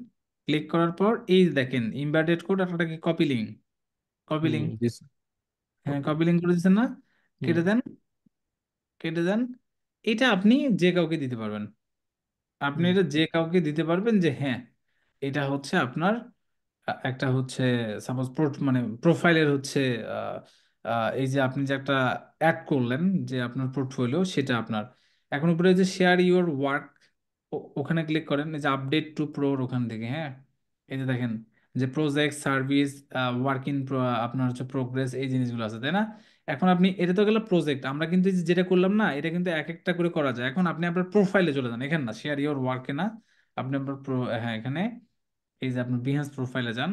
ক্লিক করার পর এই যে দেখেন ইমবেডেড কোড, আপনার কি copy link, copy link, this. হ্যাঁ ওকে। কপি লিঙ্ক করে দিচ্ছেন না? কেটে দেন, কেটে দেন। এটা আপনি যে কাউকে দিতে পারবেন, আপনি এটা যে কাউকে দিতে পারবেন যে হ্যাঁ এটা হচ্ছে আপনার একটা হচ্ছে সাপোজ মানে প্রোফাইলের হচ্ছে আহ, এই যে আপনি যে একটা অ্যাড করলেন, যে আপনার পোর্টফোলিও সেটা আপনার। এখন উপরে যে শেয়ার ইউর ওয়ার্ক, ওখানে ক্লিক করেন, এই যে আপডেট টু প্রোর ওখান থেকে, হ্যাঁ এই যে দেখেন যে প্রজেক্ট সার্ভিস ওয়ার্ক ইন, আপনার হচ্ছে প্রোগ্রেস, এই জিনিসগুলো আছে, তাই না? এখন আপনি এটা তো গেল প্রজেক্ট, আমরা কিন্তু এই যে যেটা করলাম না, এটা কিন্তু এক একটা করে করা যায়। এখন আপনি আপনার প্রোফাইলে চলে যান, এখানে না, শেয়ার ইউর ওয়ার্কে না, আপনি আপনার হ্যাঁ এখানে এই যে আপনার বিহেন্স প্রোফাইলে যান।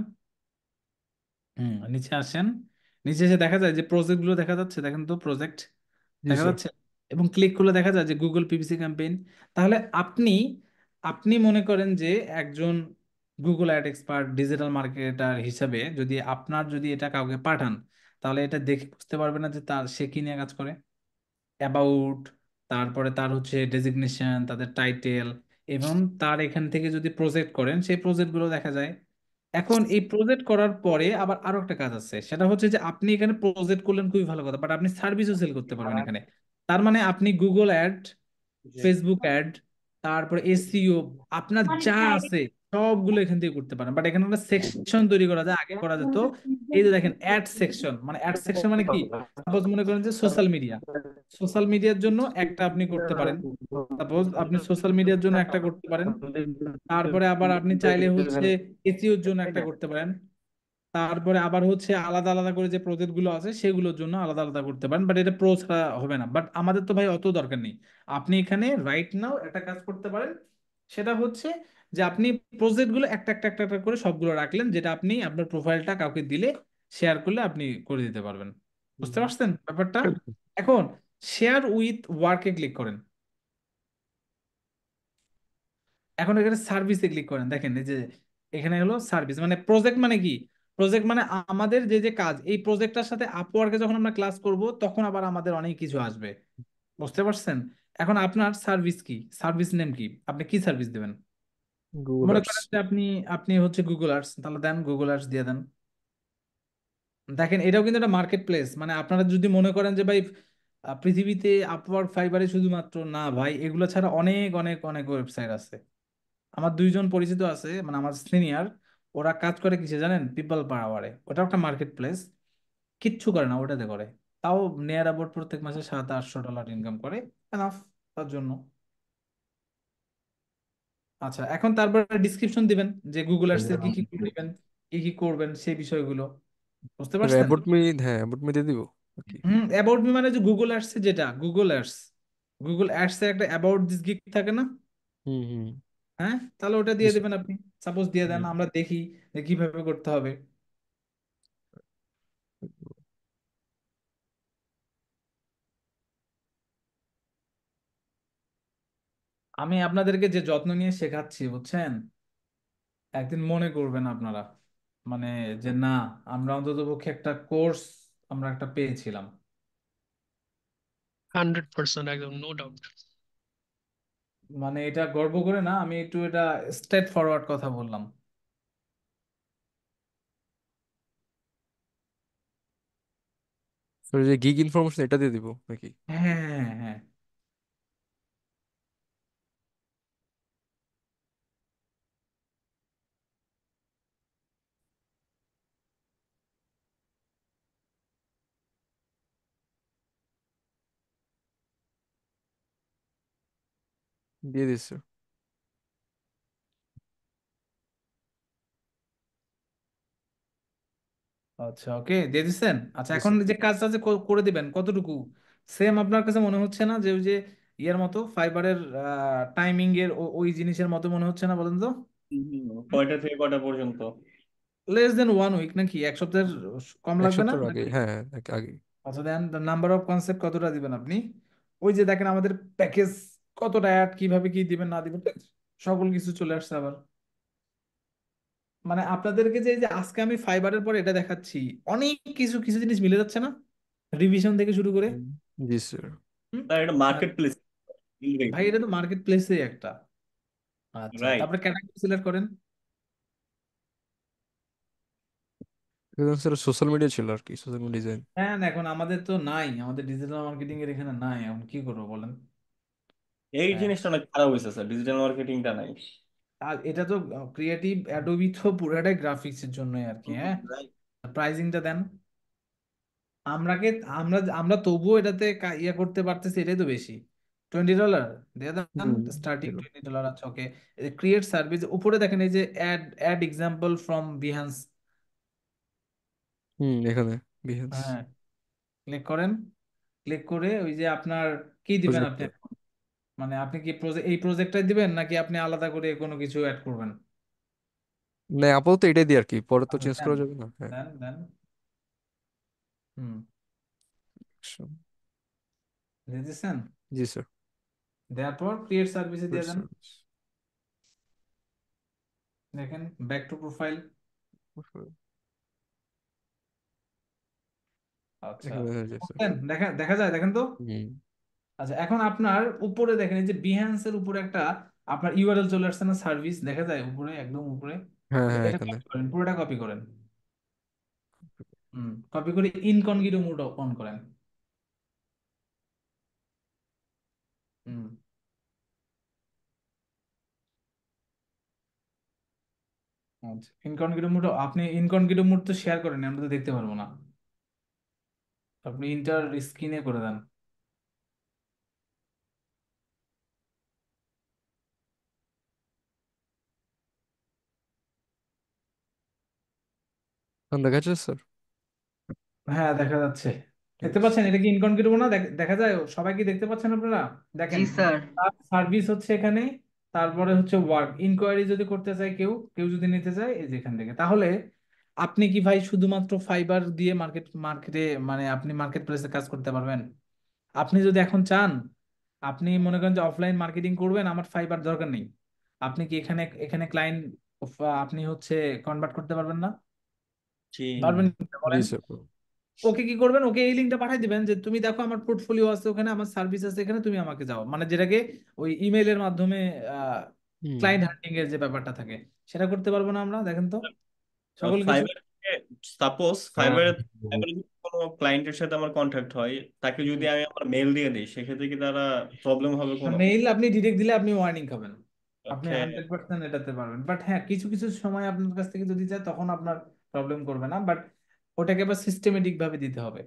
নিচে আসেন, নিচে এসে দেখা যায় যে প্রজেক্ট গুলো দেখা যাচ্ছে, দেখেন তো প্রজেক্ট জি দেখা স্যার। যাচ্ছে, এবং ক্লিক করলে দেখা যায় যে গুগল পিপিসি ক্যাম্পেইন। তাহলে আপনি আপনি মনে করেন যে একজন Google ad expert digital marketer হিসাবে যদি যদি এটা কাউকে পাঠান, তাহলে এটা দেখে বুঝতে পারবে না যে সে কি নিয়ে কাজ করে। অ্যাবাউট, তারপরে তার হচ্ছে ডেজিগনেশন, তাদের টাইটেল, এবং তার এখান থেকে যদি প্রজেক্ট করেন সেই প্রজেক্টগুলো দেখা যায়। এখন এই প্রজেক্ট করার পরে আবার আরো একটা কাজ আছে, সেটা হচ্ছে যে আপনি এখানে প্রজেক্ট করলেন খুবই ভালো কথা, বাট আপনি সার্ভিসও সেল করতে পারবেন এখানে। তার মানে আপনি গুগল অ্যাড, ফেসবুক অ্যাড, তারপরে এসইও, আপনার যা আছে সবগুলো এখান থেকে করতে পারেন। বাট এখানে একটা সেকশন তৈরি করা যায়, আগে করা যেত। এই যে দেখেন অ্যাড সেকশন, মানে অ্যাড সেকশন মানে কি, সাপোজ মনে করেন যে সোশ্যাল মিডিয়া, সোশ্যাল মিডিয়ার জন্য একটা আপনি করতে পারেন। সাপোজ আপনি সোশ্যাল মিডিয়ার জন্য একটা করতে পারেন, তারপরে আবার আপনি চাইলে হচ্ছে এসইওর জন্য একটা করতে পারেন, তারপরে আবার হচ্ছে আলাদা আলাদা করে যে প্রজেক্ট গুলো আছে সেগুলোর জন্য আলাদা আলাদা করতে পারেন। বাট এটা প্রো ছাড়া হবে না। বাট আমাদের তো ভাই অত দরকার নেই। আপনি এখানে রাইট নাও একটা কাজ করতে পারেন, সেটা হচ্ছে যে আপনি প্রজেক্ট গুলো একটা একটা একটা একটা করে সবগুলো রাখলেন, যেটা আপনি আপনার প্রোফাইলটা কাউকে দিলে শেয়ার করলে আপনি করে দিতে পারবেন। বুঝতে পারছেন ব্যাপারটা? এখন শেয়ার উইথ ওয়ার্কে ক্লিক করেন। এখন এখানে সার্ভিসে ক্লিক করেন, দেখেন এই যে এখানে হলো সার্ভিস, মানে প্রজেক্ট মানে কি, প্রজেক্ট মানে আমাদের যে যে কাজ, এই প্রজেক্টটার সাথে আপওয়ার্কে যখন আমরা ক্লাস করব তখন আবার আমাদের অনেক কিছু আসবে। বুঝতে পারছেন? এখন আপনার সার্ভিস কি, সার্ভিস নেম কি, আপনি কি সার্ভিস দেবেন? গুগল মনে আর্টস। করেন যে আপনি আপনি হচ্ছে গুগল আর্টস, তাহলে দেন গুগল আর্টস দিয়ে দেন। দেখেন এটাও কিন্তু একটা মার্কেট প্লেস, মানে আপনারা যদি মনে করেন যে ভাই পৃথিবীতে আপওয়ার্ক, ফাইবারে শুধুমাত্র না ভাই, এগুলো ছাড়া অনেক অনেক অনেক ওয়েবসাইট আছে। আমার দুইজন পরিচিত আছে, মানে আমার সিনিয়র, ওরা কাজ করে কিসে জানেন, পিপল পার আওয়ারে। ওটা একটা মার্কেট প্লেস, কিচ্ছু করে না ওটাতে করে, তাও নিয়ার অ্যাবাউট প্রত্যেক মাসে $700-800 ইনকাম করে। এনাফ তার জন্য। আচ্ছা, এখন তারপরে ডিসক্রিপশন দিবেন যে গুগল আর্টস এর কি কি দিবেন, কি কি করবেন সেই বিষয়গুলো। বুঝতে পারছেন? অ্যাবাউট মি, হ্যাঁ অ্যাবাউট মি দিয়ে দিব নাকি? অ্যাবাউট মি মানে যে গুগল আর্টস এ, যেটা গুগল আর্টস, গুগল অ্যাডস এর একটা অ্যাবাউট দিস গিগ থাকে না? হুম হুম। হ্যাঁ, তাহলে ওটা দিয়ে Yes, sir. দেবেন আপনি। সাপোজ দিয়ে দেন, হুম। আমরা দেখি যে কিভাবে করতে হবে। আমি আপনাদেরকে যে যত্ন নিয়ে শেখাচ্ছি বুঝছেন, একদিন মনে করবেন আপনারা, মানে যে না, আমরা অন্ততপক্ষে একটা কোর্স আমরা একটা পেয়েছিলাম। 100% একদম নো ডাউট। মানে এটা গর্ব করে না, আমি একটু এটা স্ট্রেট ফরওয়ার্ড কথা বললাম। স্যার যে গিগ ইনফরমেশন এটা দিয়ে দিব নাকি? হ্যাঁ হ্যাঁ হ্যাঁ হ্যাঁ। দিয়ে দিস স্যার। আচ্ছা ওকে, দিয়ে দিচ্ছেন। আচ্ছা, জি এখন স্যার। যে কাজটা যে করে দিবেন কতটুকু, সেম আপনার কাছে মনে হচ্ছে না যে ওই যে ইয়ের মতো, ফাইবারের টাইমিং এর ওই জিনিসের মতো মনে হচ্ছে না, বলেন তো? কয়টা থেকে কয়টা পর্যন্ত? লেস দেন 1 উইক নাকি, এক সপ্তাহের কম এক লাগবে না সপ্তাহ আগে, নাকি? হ্যাঁ আগে। আচ্ছা দেন, নাম্বার অফ কনসেপ্ট কতটা দিবেন আপনি? ওই যে দেখেন আমাদের প্যাকেজ কতটা, অ্যাড কিভাবে কি দিবেন না দিবেন সকল কিছু চলে আসছে আবার। মানে আপনাদেরকে যে এই যে আজকে আমি ফাইবারের পর এটা দেখাচ্ছি, অনেক কিছু কিছু জিনিস মিলে যাচ্ছে না, রিভিশন থেকে শুরু করে। হুম। জি স্যার। হুম? না, এটা আর মার্কেট প্লেস। ভাই এটা তো মার্কেট প্লেসে একটা। আচ্ছা, রাইট। তারপরে ক্যাটাগরি সিলেক্ট করেন। এখানে স্যার সোশ্যাল মিডিয়া ছিল আর কি, সোশ্যাল মিডিয়া ডিজাইন। হ্যাঁ না, এখন আমাদের তো নাই, আমাদের ডিজিটাল মার্কেটিং এর এখানে নাই, এখন কি করবো বলেন? এই হ্যাঁ, জিনিসটা অনেক খারাপ হয়েছে স্যার, ডিজিটাল মার্কেটিংটা নাই। আর এটা তো ক্রিয়েটিভ অ্যাডোবি তো পুরাটাই গ্রাফিক্স এর জন্য আর কি। হ্যাঁ, রাইট। প্রাইজিংটা দেন। আমরাকে আমরা আমরা তবুও এটাতে ইয়ে করতে পারতেছি, এটাই তো বেশি। $20 দিয়ে দেন, হুম। স্টার্টিং $20। আচ্ছা ওকে, ক্রিয়েট সার্ভিস উপরে দেখেন এই যে ad ad example from Behance. Hmm, এখানে বিহেন্স হ্যাঁ, ক্লিক করেন। ক্লিক করে ওই যে আপনার কি দিবেন আপনি প্রজেক্টর। এখন? মানে আপনি কি এই প্রজেক্টটাই দিবেন নাকি আপনি আলাদা করে কোনো কিছু অ্যাড করবেন? না আপাতত এটাই দিই আর কি, পরে তো আচ্ছা চেঞ্জ দেন করা যাবে না, হ্যাঁ। দেন দেন। হুম, Action. দিয়ে দিচ্ছেন? জি স্যার। দেওয়ার পর ক্রিয়েট সার্ভিসে দিয়ে দেন। Service. দেখেন ব্যাক টু প্রোফাইল। আচ্ছা, এখানে হয়ে যায় স্যার। বুঝলেন? দেখা দেখা যায়, দেখেন তো। হুম। আচ্ছা, এখন আপনার উপরে দেখেন এই যে বিহ্যান্সের উপরে একটা আপনার ইউআরএল চলে আসছে না, সার্ভিস দেখা যায় উপরে, একদম উপরে। হ্যাঁ তো হ্যাঁ এটা এখানে। কপি করেন, পুরোটা কপি করেন। কপি করে ইনকগনিটো মোড অন করেন। হুম, আচ্ছা, ইনকগনিটো মোড, আপনি ইনকগনিটো মোড তো শেয়ার করেন, আমরা তো দেখতে পারবো না। আপনি ইন্টার স্ক্রিনে করে দেন। দেখা যাচ্ছে স্যার। হ্যাঁ, দেখা যাচ্ছে। ঠিক দেখতে আছে। পাচ্ছেন এটা কি ইনকগনিটো না? দেখা যায়, সবাই কি দেখতে পাচ্ছেন আপনারা? জি দেখেন, স্যার। সার্ভিস হচ্ছে এখানে, তারপরে হচ্ছে ওয়ার্ক ইনকোয়ারি যদি করতে চায় কেউ, কেউ যদি নিতে চায় এই যে এখান থেকে। তাহলে আপনি কি ভাই শুধুমাত্র ফাইবার দিয়ে মার্কেটে মানে আপনি মার্কেট প্লেসে কাজ করতে পারবেন? আপনি যদি এখন চান, আপনি মনে করেন যে অফলাইন মার্কেটিং করবেন, আমার ফাইবার দরকার নেই, আপনি কি এখানে এখানে ক্লায়েন্ট আপনি হচ্ছে কনভার্ট করতে পারবেন না? জি পারবেন কি না জি বলেন? স্যার। ওকে কি করবেন, ওকে এই লিঙ্কটা পাঠিয়ে দিবেন যে তুমি দেখো আমার পোর্টফোলিও আছে ওখানে, আমার সার্ভিস আছে এখানে, তুমি আমাকে যাও, মানে যেটাকে ওই ইমেইলের মাধ্যমে হুম। ক্লায়েন্ট হান্টিং এর যে ব্যাপারটা থাকে, সেটা করতে পারবো না আমরা? দেখেন তো সকল কিছু। ফাইবার, সাপোজ হ্যাঁ, ফাইবারে যদি কোনো ক্লায়েন্টের সাথে আমার কন্ট্যাক্ট হয়, তাকে যদি আমি আমার মেল দিয়ে দিই, সেক্ষেত্রে কি তারা প্রবলেম হবে কোনো? মেইল আপনি ডিরেক্ট দিলে আপনি ওয়ার্নিং খাবেন, আপনি ওকে। 100% এটাতে পারবেন। বাট হ্যাঁ, কিছু কিছু সময় আপনার কাছ থেকে যদি চায় তখন আপনার প্রবলেম করবে না, বাট ওটাকে আবার সিস্টেমেটিক ভাবে দিতে হবে।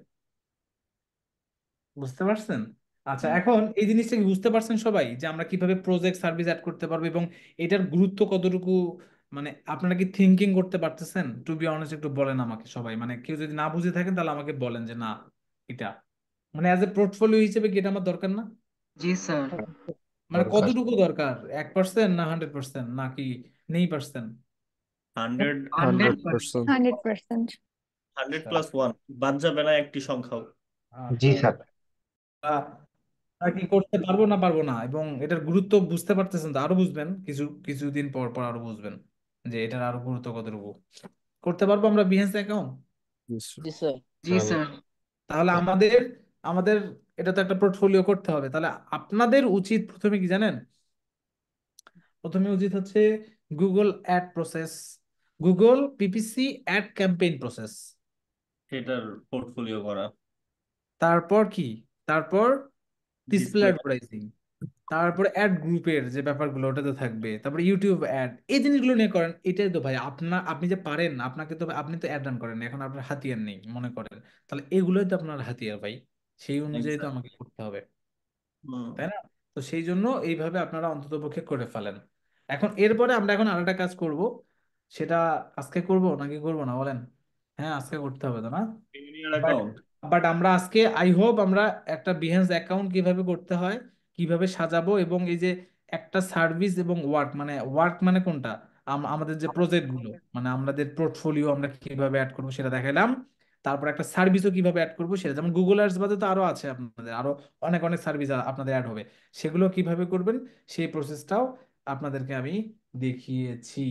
বুঝতে পারছেন? আচ্ছা, এখন এই জিনিসটা কি বুঝতে পারছেন সবাই যে আমরা কিভাবে প্রজেক্ট সার্ভিস অ্যাড করতে পারবো এবং এটার গুরুত্ব কতটুকু? মানে আপনারা কি থিঙ্কিং করতে পারতেছেন? টু বি অনেস্ট একটু বলেন আমাকে সবাই, মানে কেউ যদি না বুঝে থাকেন তাহলে আমাকে বলেন যে না, এটা মানে অ্যাজ এ পোর্টফোলিও হিসেবে কি এটা আমার দরকার না? জি স্যার। মানে দরকার। কতটুকু দরকার, 1% না 100% নাকি নেই পার্সেন্ট? 100, 100%। 100%। 100%। 100+1 বাদ যাবে না একটি সংখ্যাও। জি স্যার। কি করতে পারবো না পারবো না, এবং এটার গুরুত্ব বুঝতে পারতেছেন তো, আরো বুঝবেন কিছু কিছুদিন পর পর আরো বুঝবেন যে এটার আরো গুরুত্ব কতটুকু। করতে পারবো আমরা বিহেন্স অ্যাকাউন্ট? জি স্যার। জি স্যার। জি স্যার। তাহলে আমাদের আমাদের এটা তো একটা পোর্টফোলিও করতে হবে, তাহলে আপনাদের উচিত প্রথমে কি জানেন? প্রথমে উচিত হচ্ছে Google ad process, Google PPC ad campaign process. সেটার পোর্টফোলিও করা, তারপর কি? তারপর ডিসপ্লে ডিসপ্লে। অ্যাডভার্টাইজিং, তারপরে অ্যাড গ্রুপের যে ব্যাপারগুলো ওটাতে থাকবে, তারপরে ইউটিউব অ্যাড, এই জিনিসগুলো নিয়ে করেন। এটাই তো ভাই আপনি যে পারেন, আপনাকে তো আপনি তো অ্যাড রান করেন, এখন আপনার হাতিয়ার নেই মনে করেন, তাহলে এগুলোই তো আপনার হাতিয়ার ভাই, সেই অনুযায়ী তো আমাকে করতে হবে, তাই না? তো সেই জন্য এইভাবে আপনারা অন্ততপক্ষে করে ফেলেন। এখন এরপরে আমরা এখন আরেকটা কাজ করব, সেটা আজকে করব নাকি করব না বলেন? হ্যাঁ, আজকে করতে হবে তো না? Premier but account. বাট আমরা আজকে আই হোপ আমরা একটা বিহেন্স অ্যাকাউন্ট কিভাবে করতে হয়, কিভাবে সাজাবো, এবং এই যে একটা সার্ভিস এবং ওয়ার্ক, মানে ওয়ার্ক মানে কোনটা, আমাদের যে প্রজেক্ট গুলো, মানে আমাদের পোর্টফোলিও আমরা কিভাবে অ্যাড করবো সেটা দেখাইলাম। তারপর একটা সার্ভিসও কিভাবে অ্যাড করবো সেটা, যেমন গুগল অ্যাডস বাদে তো আরো আছে আপনাদের, আরো অনেক অনেক সার্ভিস আপনাদের অ্যাড হবে, সেগুলো কিভাবে করবেন সেই প্রসেসটাও আপনাদেরকে আমি দেখিয়েছি।